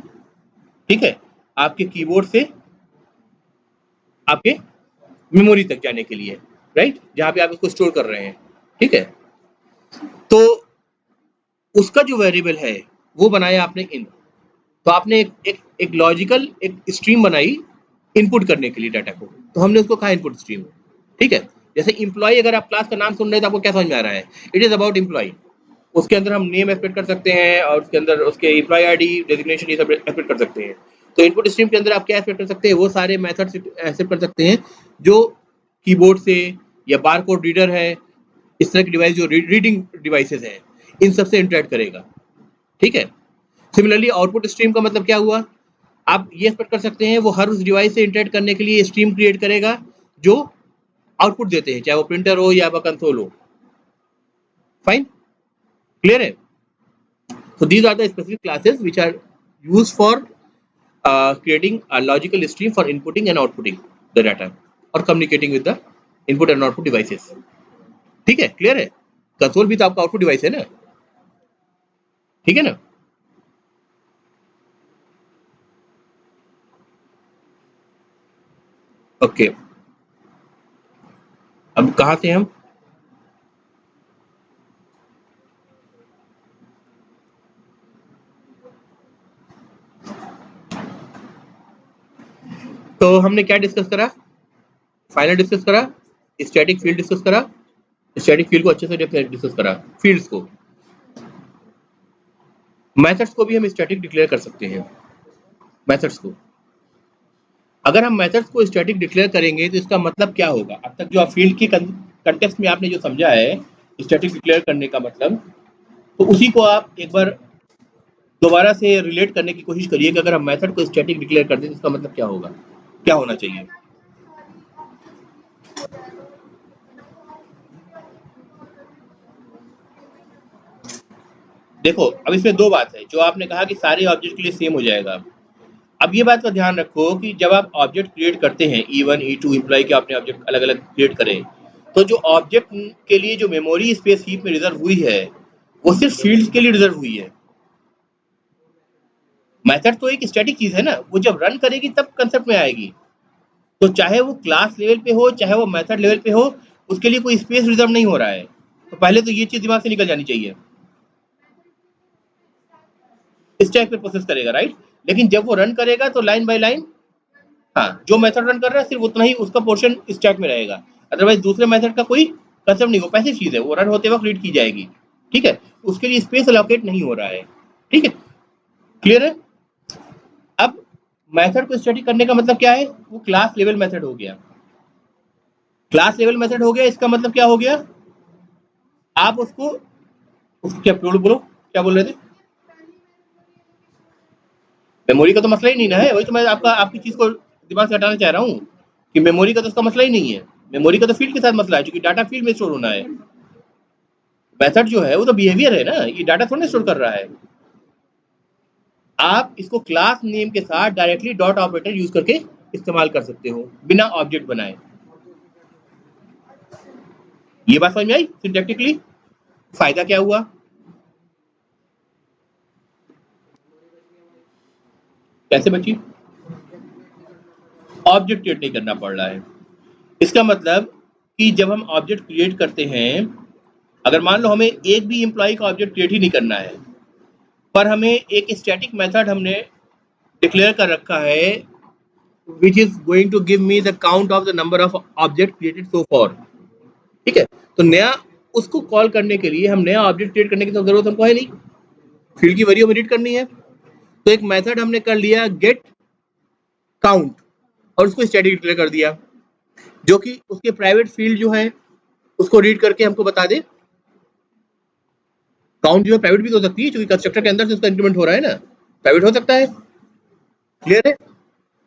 ठीक है, आपके कीबोर्ड से आपके मेमोरी तक जाने के लिए, राइट, जहाँ पे आप इसको स्टोर कर रहे हैं, ठीक है? तो उसका जो वेरिएबल है वो बनाया आपने इन, तो आपने एक लॉजिकल एक स्ट्रीम बनाई इनपुट करने के लिए डाटा को, तो हमने उसको कहा इनपुट स्ट्रीम, ठीक है? जैसे एम्प्लॉय, अगर आप क्लास का नाम सुन रहे हैं तो आपको क्या समझ में आ रहा है? इट इज अबाउट एम्प्लॉय, उसके अंदर हम नेम एक्सपेक्ट कर सकते हैं और उसके अंदर उसके एम्प्लॉय आईडी, डेजिग्नेशन, ये सब एक्सपेक्ट कर सकते हैं। तो इनपुट स्ट्रीम के अंदर आप क्या एक्सपेक्ट कर सकते हैं? वो सारे मेथड्स एक्सेप्ट कर सकते हैं जो कीबोर्ड से या बारकोड रीडर है, इस तरह की डिवाइस जो रीडिंग डिवाइसेस हैं, इन सब से इंटरेक्ट करेगा, ठीक है? सिमिलरली आउटपुट स्ट्रीम का मतलब क्या हुआ? आप ये एक्सपेक्ट कर सकते हैं वो हर उस डिवाइस से इंटरेक्ट करने के लिए स्ट्रीम क्रिएट करेगा जो आउटपुट देते हैं, चाहे वो प्रिंटर हो या आपका कंसोल हो, फाइन, क्लियर है? So these are the specific classes which are used for creating a logical stream for inputting and outputting the data or communicating with the input and output devices, ठीक है? क्लियर है? कंसोल भी तो आपका आउटपुट डिवाइस है ना, ठीक है ना? ओके, अब कहाँ से हम? तो हमने क्या डिस्कस करा? फाइनल डिस्कस करा, स्टैटिक फील्ड डिस्कस करा, स्टैटिक फील्ड को अच्छे से डिस्कस करा, फील्ड्स को, मेथड्स को भी हम स्टैटिक डिक्लेयर कर सकते हैं। मेथड्स को अगर हम मेथड्स को स्टैटिक डिक्लेयर करेंगे तो इसका मतलब क्या होगा? अब तक जो आप फील्ड के कंटेक्स्ट में आपने जो समझा है स्टैटिक डिक्लेयर करने का मतलब, तो उसी को आप एक बार दोबारा से रिलेट करने की कोशिश करिए कि अगर हम मेथड को स्टैटिक डिक्लेयर कर दें तो इसका मतलब क्या होगा, क्या होना चाहिए। देखो अब इसमें दो बात है, जो आपने कहा कि सारे ऑब्जेक्ट के लिए सेम हो जाएगा। अब ये बात का ध्यान रखो कि जब आप ऑब्जेक्ट क्रिएट करते हैं E1 E2 इम्प्लॉय के आपने ऑब्जेक्ट अलग अलग क्रिएट करें, तो जो ऑब्जेक्ट के लिए जो मेमोरी स्पेस हीप में रिजर्व हुई है वो सिर्फ फील्ड्स के लिए रिजर्व हुई है। मेथड तो एक स्टैटिक चीज है ना, वो जब रन करेगी तब कंसेप्ट में आएगी। तो चाहे वो क्लास लेवल पे हो चाहे वो मेथड लेवल पे हो, उसके लिए कोई स्पेस रिजर्व नहीं हो रहा है। तो पहले तो ये चीज दिमाग से निकल जानी चाहिए। इस टाइप पे प्रोसेस करेगा, राइट। लेकिन जब वो रन करेगा तो लाइन बाय लाइन, हाँ, जो मेथड रन कर रहा है सिर्फ उतना ही उसका पोर्शन स्टैक में रहेगा, अदरवाइज दूसरे मेथड का कोई कंसेप्ट नहीं हो। पैसिव चीज है, वो रन होते वक्त रीड की जाएगी, ठीक है। उसके लिए स्पेस अलोकेट नहीं हो रहा है, ठीक है, क्लियर है। अब मेथड को स्टैटिक करने का मतलब क्या है? वो क्लास लेवल मेथड हो गया। क्लास लेवल मेथड हो गया, इसका मतलब क्या हो गया? आप उसको क्या बोलो क्या बोल रहे थे? मेमोरी का तो मसला ही नहीं ना है, वही तो मैं आपकी चीज को दिमाग से हटाना चाह रहा हूँ कि मेमोरी का तो उसका मसला ही नहीं है। मेमोरी का तो फील्ड के साथ मसला है, क्योंकि डाटा फील्ड में स्टोर होना है। मेथड जो है वो तो बिहेवियर है ना, ये डाटा थोड़ा स्टोर कर रहा है। आप इसको क्लास नेम के साथ डायरेक्टली डॉट ऑपरेटर यूज करके इस्तेमाल कर सकते हो बिना ऑब्जेक्ट बनाए। ये बात समझ में आई सिंटैक्टिकली? फायदा क्या हुआ? कैसे बची? ऑब्जेक्ट क्रिएट नहीं करना पड़ रहा है। इसका मतलब कि जब हम ऑब्जेक्ट क्रिएट करते हैं, अगर मान लो हमें एक भी एम्प्लॉय का ऑब्जेक्ट क्रिएट ही नहीं करना है, पर हमें एक स्टैटिक मेथड हमने डिक्लेयर कर रखा है which is going to give me the count of the number of object created so far, ठीक है। तो नया उसको कॉल करने के लिए हम नया ऑब्जेक्ट क्रिएट करने की तो जरूरत हमको है नहीं, फील्ड की वैल्यू हमें रीड करनी है। तो एक मेथड हमने कर लिया गेट काउंट और उसको स्टैटिक डिक्लेयर कर दिया, जो कि उसके प्राइवेट फील्ड जो है उसको रीड करके हमको बता दे। काउंट जो है प्राइवेट भी तो हो सकती है, क्योंकि कंस्ट्रक्टर के अंदर से उसका इंक्रीमेंट हो रहा है ना, प्राइवेट हो सकता है, क्लियर है।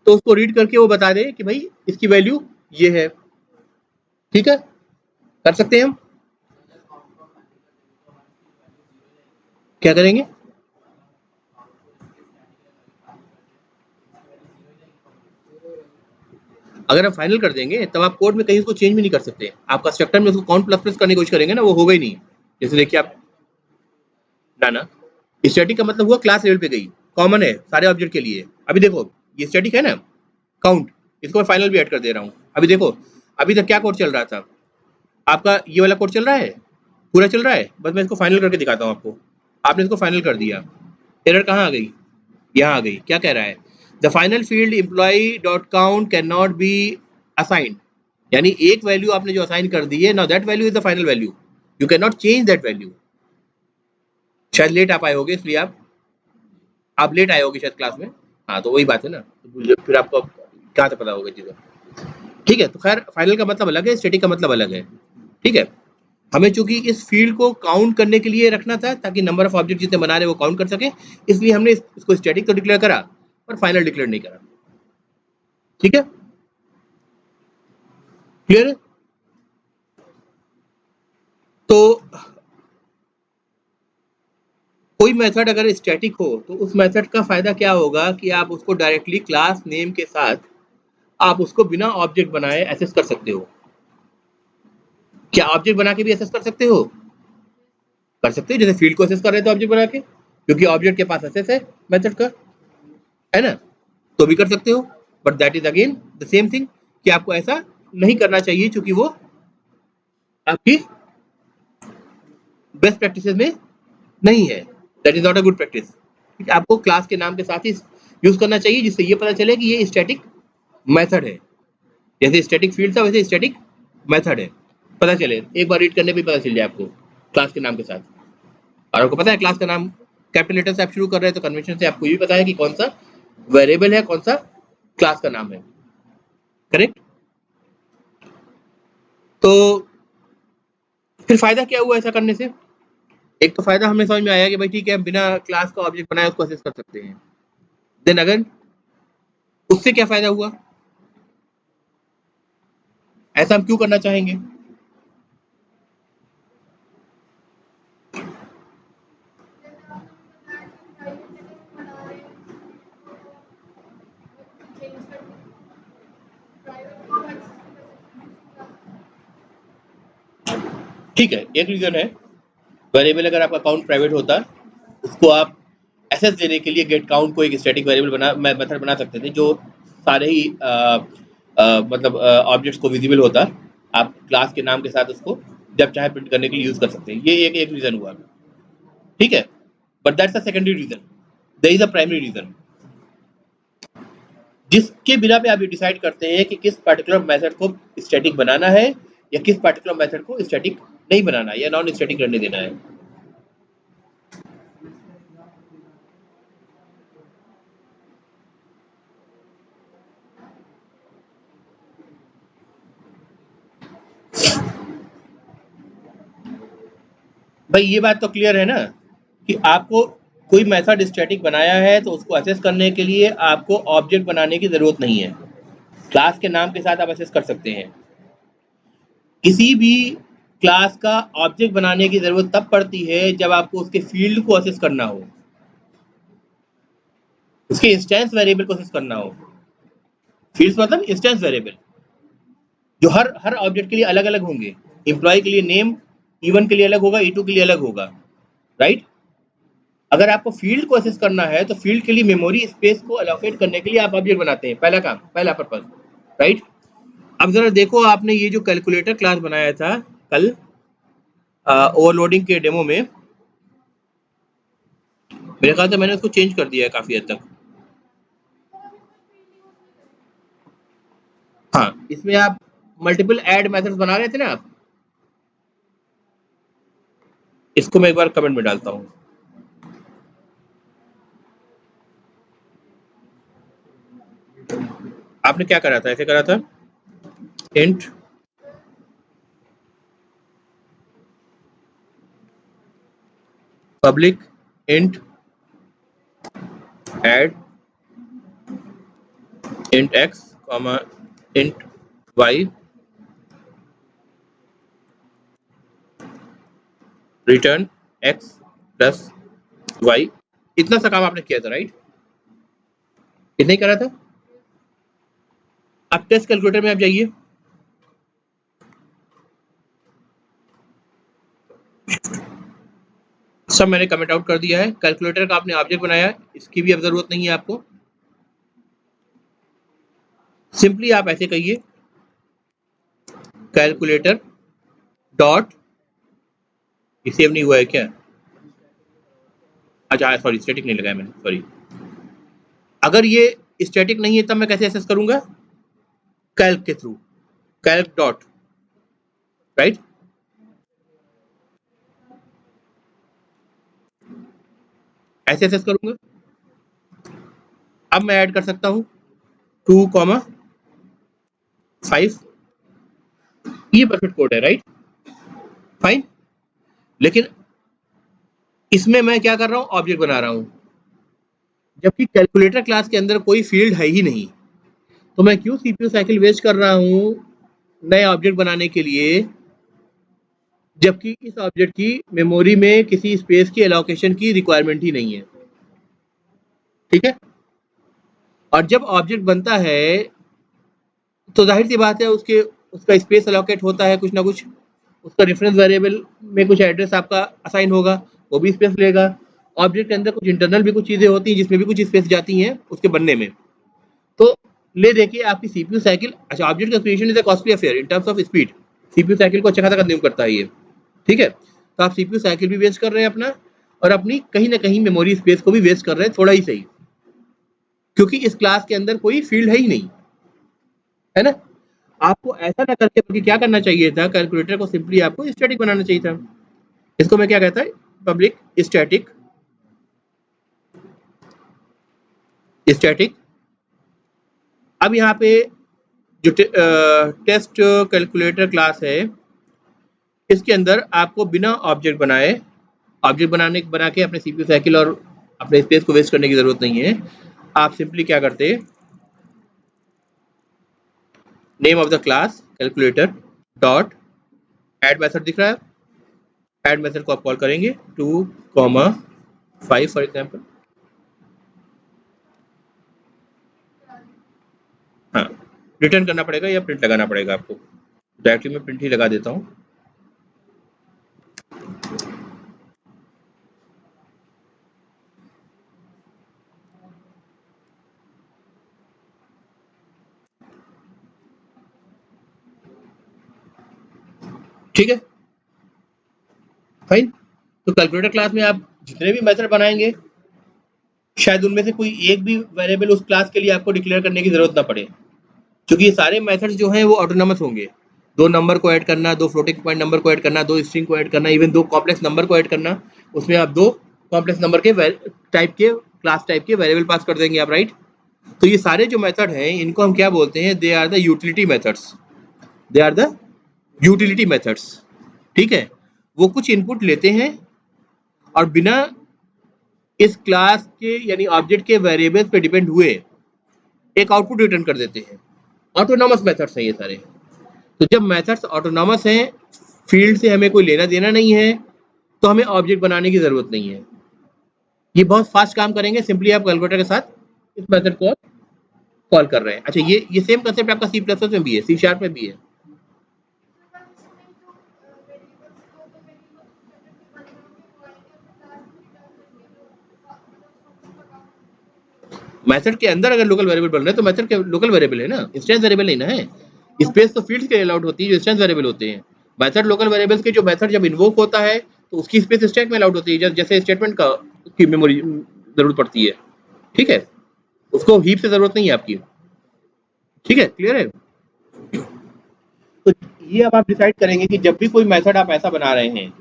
तो उसको रीड करके वो बता दे कि भाई इसकी वैल्यू ये है, ठीक है, कर सकते हैं हम। क्या करेंगे? अगर आप फाइनल कर देंगे तब आप कोड में कहीं उसको चेंज भी नहीं कर सकते। आप कंस्ट्रक्टर में उसको कौन प्लस प्लस करने की कोशिश करेंगे ना, वो होगा ही नहीं। जैसे देखिए आप ना स्टैटिक का मतलब हुआ क्लास लेवल पे गई, कॉमन है सारे ऑब्जेक्ट के लिए। अभी देखो ये स्टैटिक है ना काउंट, इसको मैं फाइनल भी ऐड कर दे रहा हूँ। अभी देखो अभी तक क्या कोड चल रहा था आपका, ये वाला कोड चल रहा है, पूरा चल रहा है। बस मैं इसको फाइनल करके दिखाता हूँ आपको। आपने इसको फाइनल कर दिया, एरर कहाँ आ गई? यहाँ आ गई। क्या कह रहा है? The final field employee dot count can not be assigned, यानी एक वैल्यू आपने जो असाइन कर दी है, now that value is the final value, you can not change that value. शायद लेट आप आए होगे, इसलिए आप लेट आए होगे शायद क्लास में। हाँ तो वही बात है ना, तो फिर आपको कहाँ से पता होगा चीज़ें, ठीक है। तो खैर फाइनल का मतलब अलग है, स्टैटिक का मतलब अलग है, ठीक है। हमें चूंकि इस फील्ड को काउंट करने के लिए रखना था ताकि नंबर ऑफ ऑब्जेक्ट जितने बना रहे वो काउंट कर सके, इसलिए हमने इसको स्टैटिक तो डिक्लेयर करा पर फाइनल डिक्लेयर नहीं करा, ठीक है, क्लियर है। तो कोई मेथड अगर स्टैटिक हो तो उस मेथड का फायदा क्या होगा कि आप उसको डायरेक्टली क्लास नेम के साथ आप उसको बिना ऑब्जेक्ट बनाए एक्सेस कर सकते हो। क्या ऑब्जेक्ट बना के भी एक्सेस कर सकते हो? कर सकते हो, जैसे फील्ड को एक्सेस कर रहे थे ऑब्जेक्ट बना के, क्योंकि ऑब्जेक्ट के पास एक्सेस है मेथड का, है ना, तो भी कर सकते हो। But that is again the same thing कि आपको ऐसा नहीं करना चाहिए, क्योंकि वो आपकी बेस्ट प्रैक्टिस में नहीं है, that is not a good practice. आपको क्लास के नाम के साथ ही यूज करना चाहिए, जिससे ये पता चले कि ये स्टैटिक मेथड है। जैसे स्टैटिक फील्ड था वैसे स्टैटिक मेथड है, पता चले, एक बार रीड करने पे पता चल जाए आपको क्लास के नाम के साथ। और आपको पता है क्लास का नाम कैपिटल लेटर से आप शुरू कर रहे हैं तो कन्वेंशन से आपको ये भी पता है कि कौन सा वेरिएबल है, कौन सा क्लास का नाम है, करेक्ट। तो फिर फायदा क्या हुआ ऐसा करने से? एक तो फायदा हमें समझ में आया कि भाई ठीक है, हम बिना क्लास का ऑब्जेक्ट बनाए उसको एक्सेस कर सकते हैं। देन अगर उससे क्या फायदा हुआ, ऐसा हम क्यों करना चाहेंगे? ठीक है, एक रीजन है, वेरिएबल अगर आपका अकाउंट प्राइवेट होता उसको आप एक्सेस देने के लिए गेट काउंट को एक स्टैटिक वेरिएबल बना मेथड बना सकते थे जो सारे ही मतलब ऑब्जेक्ट्स को विजिबल होता, आप क्लास के नाम के साथ उसको जब चाहे प्रिंट करने के लिए यूज कर सकते हैं। ये एक रीजन हुआ, ठीक है। But that's a secondary reason, there is a primary reason जिसके बिना पे आप ये डिसाइड करते हैं कि किस पर्टिकुलर मेथड को स्टैटिक बनाना है या किस पर्टिकुलर मेथड को स्टैटिक नहीं बनाना है या नॉन स्टैटिक रहने देना है। भाई ये बात तो क्लियर है ना कि आपको कोई मेथड स्टैटिक बनाया है तो उसको एक्सेस करने के लिए आपको ऑब्जेक्ट बनाने की जरूरत नहीं है, क्लास के नाम के साथ आप एक्सेस कर सकते हैं। किसी भी क्लास का ऑब्जेक्ट बनाने की जरूरत तब पड़ती है जब आपको उसके फील्ड को एक्सेस करना हो, उसके इंस्टेंस वेरिएबल को एक्सेस करना हो। फील्ड्स मतलब इंस्टेंस वेरिएबल जो हर हर ऑब्जेक्ट के लिए अलग अलग होंगे। एम्प्लॉय के लिए नेम E1 के लिए अलग होगा, E2 के लिए अलग होगा, राइट। अगर आपको फील्ड को एक्सेस करना है तो फील्ड के लिए मेमोरी स्पेस को अलोकेट करने के लिए आप ऑब्जेक्ट बनाते हैं, पहला काम, पहला पर्पज, राइट। अब जरा देखो, आपने ये जो कैलकुलेटर क्लास बनाया था कल ओवरलोडिंग के डेमो में, मेरे ख्याल से मैंने उसको चेंज कर दिया है काफी हद तक। हाँ, इसमें आप मल्टीपल ऐड मेथड्स बना रहे थे ना आप, इसको मैं एक बार कमेंट में डालता हूँ। आपने क्या करा था, ऐसे करा था, int public int add int x comma int Y return x plus Y. इतना सा काम आपने किया था, राइट? इतना ही करा था। अब टेस्ट कैलकुलेटर में आप जाइए, सब मैंने कमेंट आउट कर दिया है। कैलकुलेटर का आपने ऑब्जेक्ट बनाया है, इसकी भी अब जरूरत नहीं है आपको। सिंपली आप ऐसे कहिए कैलकुलेटर डॉट, ये सेव नहीं हुआ है क्या? अच्छा सॉरी, स्टैटिक नहीं लगाया मैंने, सॉरी। अगर ये स्टैटिक नहीं है तब मैं कैसे एक्सेस करूंगा? कैल्क के थ्रू, कैल्क डॉट, राइट। ऐसे एक्सेस करूंगा। अब मैं ऐड कर सकता हूँ 2,5, ये परफेक्ट कोड है, राइट, फाइन। लेकिन इसमें मैं क्या कर रहा हूँ, ऑब्जेक्ट बना रहा हूँ, जबकि कैलकुलेटर क्लास के अंदर कोई फील्ड है ही नहीं। तो मैं क्यों सीपीयू साइकिल वेस्ट कर रहा हूँ नए ऑब्जेक्ट बनाने के लिए, जबकि इस ऑब्जेक्ट की मेमोरी में किसी स्पेस की एलोकेशन की रिक्वायरमेंट ही नहीं है, ठीक है। और जब ऑब्जेक्ट बनता है तो जाहिर सी बात है उसके उसका स्पेस एलोकेट होता है कुछ ना कुछ, उसका रेफरेंस वेरिएबल में कुछ एड्रेस आपका असाइन होगा, वो भी स्पेस लेगा। ऑब्जेक्ट के अंदर कुछ इंटरनल भी कुछ चीजें होती हैं जिसमें भी कुछ स्पेस जाती हैं उसके बनने में। तो ले देखिए आपकी सीपीयू साइकिल, अच्छा ऑब्जेक्ट का creation is a costly affair in terms of speed, CPU cycle को अच्छा खासा कंज्यूम करता है ये, ठीक है। तो आप सीपीयू साइकिल भी वेस्ट कर रहे हैं अपना, और अपनी कहीं ना कहीं मेमोरी स्पेस को भी वेस्ट कर रहे हैं, थोड़ा ही सही, क्योंकि इस क्लास के अंदर कोई फील्ड है ही नहीं, है ना। आपको ऐसा ना करके बल्कि क्या करना चाहिए था, कैलकुलेटर को सिंपली आपको स्टैटिक बनाना चाहिए था। इसको मैं क्या कहता है, पब्लिक स्टैटिक स्टैटिक। अब यहाँ पे जो टेस्ट कैलकुलेटर क्लास है, इसके अंदर आपको बिना ऑब्जेक्ट बनाए, ऑब्जेक्ट बना के अपने सीपीयू साइकिल और अपने स्पेस को वेस्ट करने की जरूरत नहीं है। आप सिंपली क्या करते, name of the class calculator dot add method दिख रहा है, ऐड मेथड को आप कॉल करेंगे 2,5 फॉर एग्जाम्पल। हाँ, रिटर्न करना पड़ेगा या प्रिंट लगाना पड़ेगा आपको। डायरेक्टली मैं प्रिंट ही लगा देता हूँ। ठीक है, फाइन। तो कैलकुलेटर क्लास में आप जितने भी मेथड बनाएंगे, शायद उनमें से कोई एक भी वेरिएबल उस क्लास के लिए आपको डिक्लेयर करने की जरूरत ना पड़े, क्योंकि ये सारे मेथड्स जो हैं वो ऑटोनोमस होंगे। 2 नंबर को ऐड करना, 2 फ्लोटिंग पॉइंट नंबर को ऐड करना, 2 स्ट्रिंग को ऐड करना, इवन 2 कॉम्प्लेक्स नंबर को ऐड करना, उसमें आप 2 कॉम्प्लेक्स नंबर के टाइप के क्लास टाइप के वेरिएबल पास कर देंगे आप, राइट। तो ये सारे जो मेथड हैं इनको हम क्या बोलते हैं, they are the utility methods, they are the utility methods. ठीक है, वो कुछ इनपुट लेते हैं और बिना इस क्लास के यानी ऑब्जेक्ट के वेरिएबल्स पे डिपेंड हुए एक आउटपुट रिटर्न कर देते हैं। ऑटोनॉमस मेथड्स हैं ये सारे। तो जब मेथड्स ऑटोनॉमस हैं, फील्ड से हमें कोई लेना देना नहीं है, तो हमें ऑब्जेक्ट बनाने की जरूरत नहीं है। ये बहुत फास्ट काम करेंगे, सिंपली आप कैलकुलेटर के साथ इस मेथड को कॉल कर रहे हैं। अच्छा, ये सेम कंसेप्ट आपका सी प्लस प्लस में भी है, सी शार्प में भी है। मेथड के अंदर अगर लोकल वेरिएबल बन रहे हैं तो मेथड के लोकल वेरिएबल है ना, इंस्टेंस वेरिएबल नहीं ना है। स्पेस तो फील्ड्स के लिए अलाउड होती है जो इंस्टेंस वेरिएबल होते हैं। मेथड लोकल वेरिएबल्स के जो मेथड जब इन्वोक होता है तो उसकी स्पेस स्टैक में अलाउड होती है, जैसे स्टेटमेंट का की मेमोरी जरूरत पड़ती है। ठीक है, उसको हीप से जरूरत नहीं है आपकी। ठीक है, क्लियर है। तो ये अब आप डिसाइड करेंगे कि जब भी कोई मेथड आप ऐसा बना रहे हैं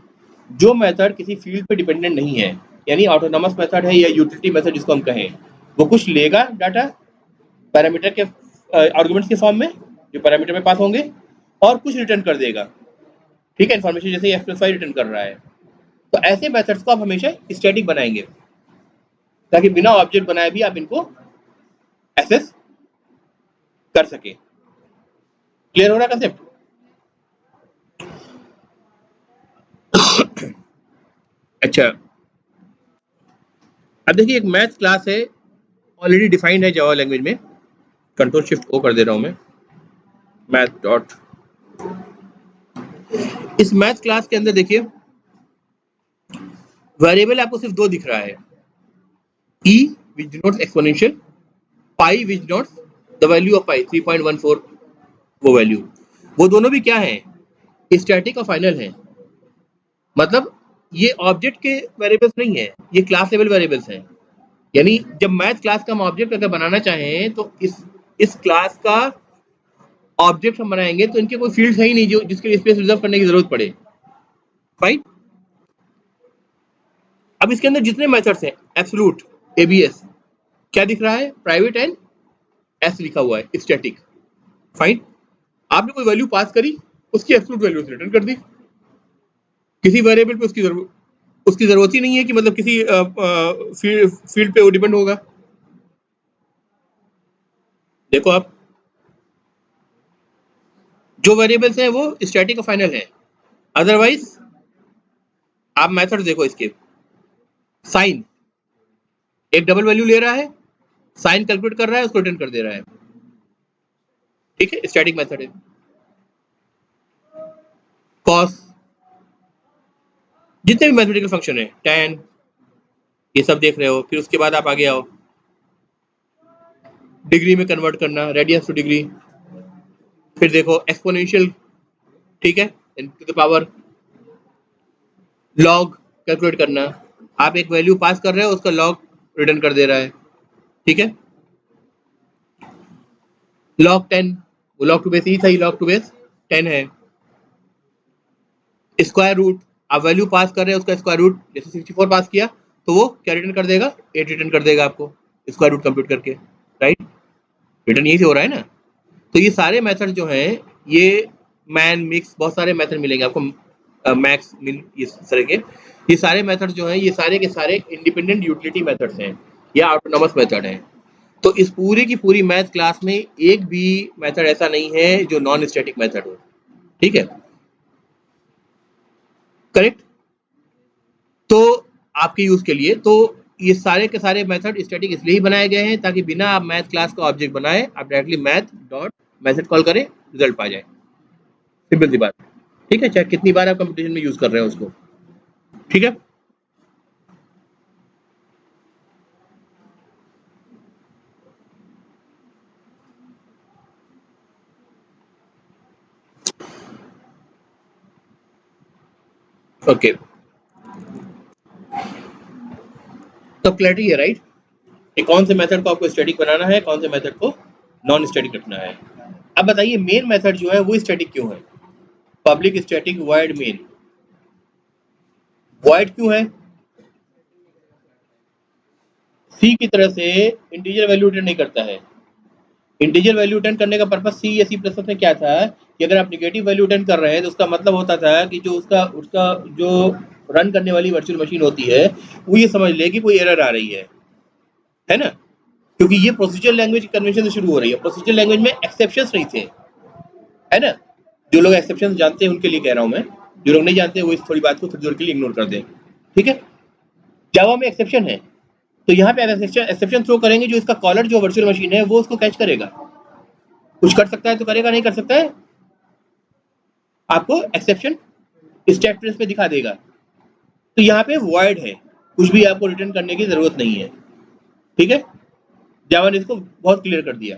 जो मेथड किसी फील्ड पे डिपेंडेंट नहीं है, यानी ऑटोनॉमस मेथड है या यूटिलिटी मेथड जिसको हम कहें, वो कुछ लेगा डाटा पैरामीटर के आर्गुमेंट्स के फॉर्म में जो पैरामीटर में पास होंगे और कुछ रिटर्न कर देगा। ठीक है, इन्फॉर्मेशन जैसे x+y रिटर्न कर रहा है। तो ऐसे मेथड्स को आप हमेशा स्टैटिक बनाएंगे ताकि बिना ऑब्जेक्ट बनाए भी आप इनको एक्सेस कर सके। क्लियर हो रहा कंसेप्ट। अच्छा, अब देखिए एक मैथ क्लास है, ऑलरेडी डिफाइंड है जावा लैंग्वेज में। कंट्रोल शिफ्ट ओ कर दे रहा हूं मैं, मैथ डॉट। इस मैथ क्लास के अंदर देखिए वेरिएबल आपको सिर्फ 2 दिख रहा है, e which denotes exponential, pi which denotes the value of pi 3.14, वो वैल्यू। वो दोनों भी क्या है, स्टैटिक और फाइनल है। मतलब ये ऑब्जेक्ट के वेरिएबल्स नहीं है, ये क्लास लेवल वेरिएबल्स हैं। यानी जब मैथ क्लास का हम ऑब्जेक्ट अगर बनाना चाहें तो इस क्लास का ऑब्जेक्ट हम बनाएंगे तो इनके कोई फील्ड है ही नहीं जो जिसके लिए स्पेस रिजर्व करने की जरूरत पड़े। फाइन। अब इसके अंदर जितने मेथड्स हैं, एब्सोल्यूट, एबीएस, क्या दिख रहा है, प्राइवेट एंड एस लिखा हुआ है, स्टैटिक। फाइन। आपने कोई वैल्यू पास करी, उसकी एब्सोल्यूट वैल्यू रिटर्न कर दी। किसी वेरिएबल पे उसकी जरूरत ही नहीं है कि मतलब किसी फील्ड पे वो डिपेंड होगा। देखो आप, जो वेरिएबल्स हैं वो स्टैटिक और फाइनल है। अदरवाइज आप मेथड देखो इसके, साइन एक डबल वैल्यू ले रहा है, साइन कैलकुलेट कर रहा है, उसको रिटर्न कर दे रहा है। ठीक है, स्टैटिक मेथड है। कॉस, जितने भी मैथमेटिकल फंक्शन है, tan, ये सब देख रहे हो। फिर उसके बाद आप आगे आओ, डिग्री में कन्वर्ट करना, रेडियस टू डिग्री। फिर देखो एक्सपोनेंशियल, ठीक है, to the power, log calculate करना। आप एक वैल्यू पास कर रहे हो, उसका लॉग रिटर्न कर दे रहा है। ठीक है, लॉग 10, वो लॉग टू बेस ही था, लॉग टू बेस 10 है। स्क्वायर रूट, आप वैल्यू पास कर रहे हो, उसका स्क्वायर रूट जैसे 64 पास किया तो वो क्या रिटर्न कर देगा, 8 रिटर्न कर देगा आपको। स्क्वायर रूट कंप्यूट करके, राइट? रिटर्न यही से हो रहा है ना। तो ये सारे मेथड जो हैं, ये मैन, मिक्स, बहुत सारे मेथड मिलेंगे आपको, मैक्स, मिन, इस तरह के। ये सारे मेथड जो हैं, ये सारे के सारे इंडिपेंडेंट यूटिलिटी मेथड्स हैं या ऑटोनोमस मेथड हैं। तो इस पूरी की पूरी मैथ क्लास में एक भी मेथड ऐसा नहीं है जो नॉन स्टैटिक मेथड हो, ठीक है, करेक्ट? तो आपके यूज के लिए तो ये सारे के सारे मेथड स्टैटिक इसलिए ही बनाए गए हैं ताकि बिना आप मैथ क्लास का ऑब्जेक्ट बनाए आप directly math dot method call करें, रिजल्ट पा जाए। सिंपल सी बात, ठीक है, चाहे कितनी बार आप कंप्यूटेशन में यूज कर रहे हो उसको, ठीक है। ओके, तो क्लैरिटी है, राइट, कि कौन से मेथड को आपको स्टैटिक बनाना है, कौन से मेथड को नॉन स्टैटिक रखना है। अब बताइए मेन मेथड जो है वो स्टैटिक क्यों है? Public static void main, void क्यों है? सी की तरह से इंटीजर वैल्यू रिटर्न नहीं करता है। इंटीजर वैल्यू रिटर्न करने का पर्पस सी या सी प्लस में क्या था कि अगर आप नेगेटिव वैल्यू रिटर्न कर रहे हैं तो उसका मतलब होता था कि जो उसका उसका जो रन करने वाली वर्चुअल मशीन होती है वो ये समझ ले कि कोई एरर आ रही है ना, क्योंकि ये प्रोसीजर लैंग्वेज कन्वेंशन से शुरू हो रही है। प्रोसीजर लैंग्वेज में एक्सेप्शंस नहीं थे, है ना। जो लोग एक्सेप्शंस जानते हैं उनके लिए कह रहा हूं मैं, जो लोग नहीं जानते वो इस थोड़ी बात को थोड़ी देर के लिए इग्नोर कर दें, ठीक है। जावा में एक्सेप्शन है, तो यहाँ पे एक्सेप्शन थ्रो करेंगे, जो इसका कॉलर जो वर्चुअल मशीन है वो उसको कैच करेगा, कुछ कर सकता है तो करेगा, नहीं कर सकता है आपको एक्सेप्शन स्टैक ट्रेस पे दिखा देगा। तो यहाँ पे वॉइड है, कुछ भी आपको रिटर्न करने की जरूरत नहीं है, ठीक है। जावा ने इसको बहुत क्लियर कर दिया।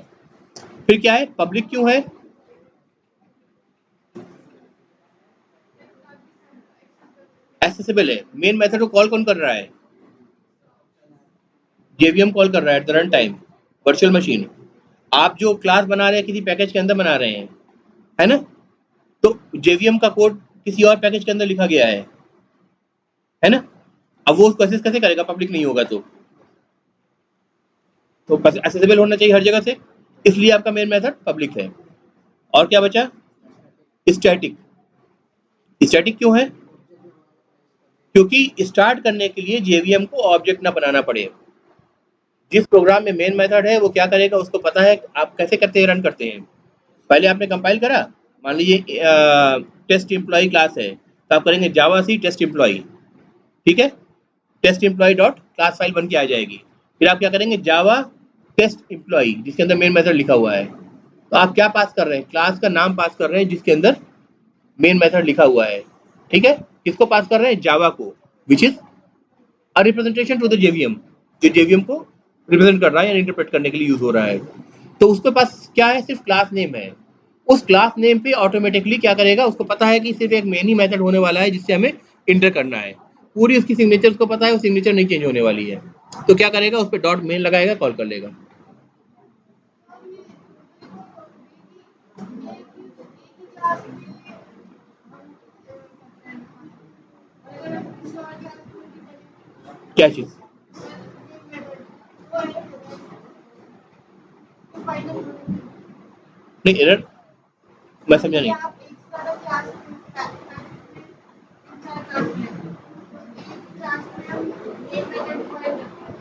फिर क्या है, पब्लिक क्यों है? एक्सेसिबल है। मेन मेथड को कॉल कौन कर रहा है? जेवीएम कॉल कर रहा है at the run time, virtual machine. आप जो क्लास बना रहे हैं किसी पैकेज के अंदर बना रहे हैं, है ना, तो जेवीएम का कोड किसी और पैकेज के अंदर लिखा गया है ना। अब वो उसको एक्सेस कैसे करेगा, पब्लिक नहीं होगा तो एक्सेसिबल होना चाहिए हर जगह से, इसलिए आपका मेन मेथड पब्लिक है। और क्या बचा? स्टैटिक। स्टैटिक क्यों है? क्योंकि स्टार्ट करने के लिए जेवीएम को ऑब्जेक्ट ना बनाना पड़े। जिस प्रोग्राम में मेन मेथड है वो क्या करेगा, उसको पता है आप कैसे करते हैं, रन करते हैं। पहले आपने कंपाइल करा, मान लीजिए टेस्ट एम्प्लॉय क्लास है, तो आप करेंगे जावा सी टेस्ट एम्प्लॉय, ठीक है। Test employ dot class file बन के आ जाएगी। फिर आप क्या करेंगे, जावा टेस्ट एम्प्लॉय, जिसके अंदर मेन मेथड लिखा हुआ है। तो आप क्या पास कर रहे हैं, क्लास का नाम पास कर रहे हैं जिसके अंदर मेन मेथड लिखा हुआ है, ठीक है। किसको पास कर रहे हैं? जावा को, which is a representation to the JVM, जो जेवीएम को रिप्रेजेंट कर रहा है या इंटरप्रेट करने के लिए यूज हो रहा है। तो उसके पास क्या है, सिर्फ क्लास नेम है। उस क्लास नेम पे ऑटोमेटिकली क्या करेगा, उसको पता है कि सिर्फ एक मेन ही मेथड होने वाला है जिससे हमें इंटर करना है। पूरी उसकी सिग्नेचर उसको पता है, वो सिग्नेचर नहीं चेंज होने वाली है। तो क्या करेगा, उस पर डॉट मेन लगाएगा, कॉल कर लेगा। क्या चीज? नहीं, एरर मैं समझा नहीं।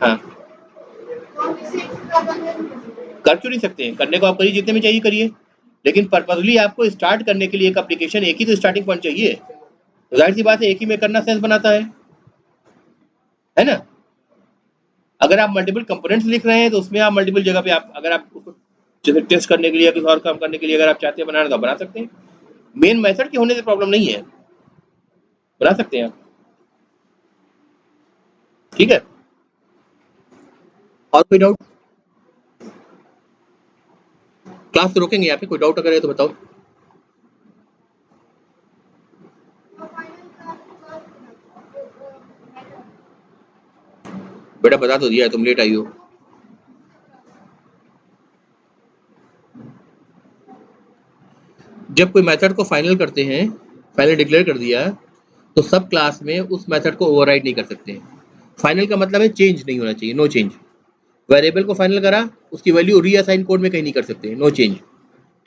हाँ, कर क्यों नहीं सकते हैं, करने को आप करिए, जितने में चाहिए करिए, लेकिन पर्पजली आपको स्टार्ट करने के लिए एक एप्लीकेशन एक ही तो स्टार्टिंग पॉइंट चाहिए। तो जाहिर सी बात है एक ही में करना सेंस बनाता है ना। अगर आप मल्टीपल कंपोनेंट्स लिख रहे हैं तो उसमें आप मल्टीपल जगह पे आप, अगर आप उसको जैसे टेस्ट करने के लिए या किसी और काम करने के लिए अगर आप चाहते हैं बनाना तो बना सकते हैं। मेन मेथड के होने से प्रॉब्लम नहीं है, बना सकते हैं आप, ठीक है। और कोई डाउट? क्लास रोकेंगे यहाँ पे, कोई डाउट अगर है तो बताओ। बेटा बता तो दिया है, तुम लेट आई हो। जब कोई मेथड को फाइनल करते हैं, फाइनल डिक्लेयर कर दिया, तो सब क्लास में उस मेथड को ओवरराइड नहीं कर सकते। फाइनल का मतलब है चेंज नहीं होना चाहिए, नो चेंज। वेरिएबल को फाइनल करा, उसकी वैल्यू रीअसाइन कोड में कहीं नहीं कर सकते, नो चेंज,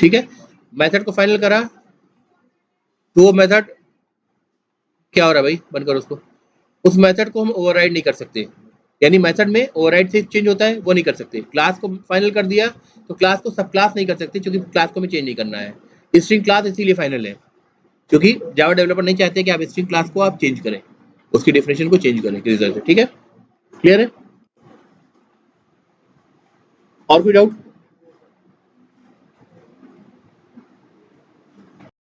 ठीक है। मेथड को फाइनल करा तो वो मेथड क्या हो रहा है भाई, बंद करो उसको, उस मेथड को हम ओवरराइड नहीं कर सकते, यानी मेथड में ओवरराइड से चेंज होता है वो नहीं कर सकते। क्लास को फाइनल कर दिया तो क्लास को सब क्लास नहीं कर सकते, क्योंकि क्लास को हमें चेंज नहीं करना है। स्ट्रिंग क्लास इसीलिए फाइनल है, क्योंकि जावा डेवलपर नहीं चाहते कि आप स्ट्रिंग क्लास को आप चेंज करें, उसकी डेफिनेशन को चेंज करें किसी तरह से, ठीक है, क्लियर है। और कोई डाउट?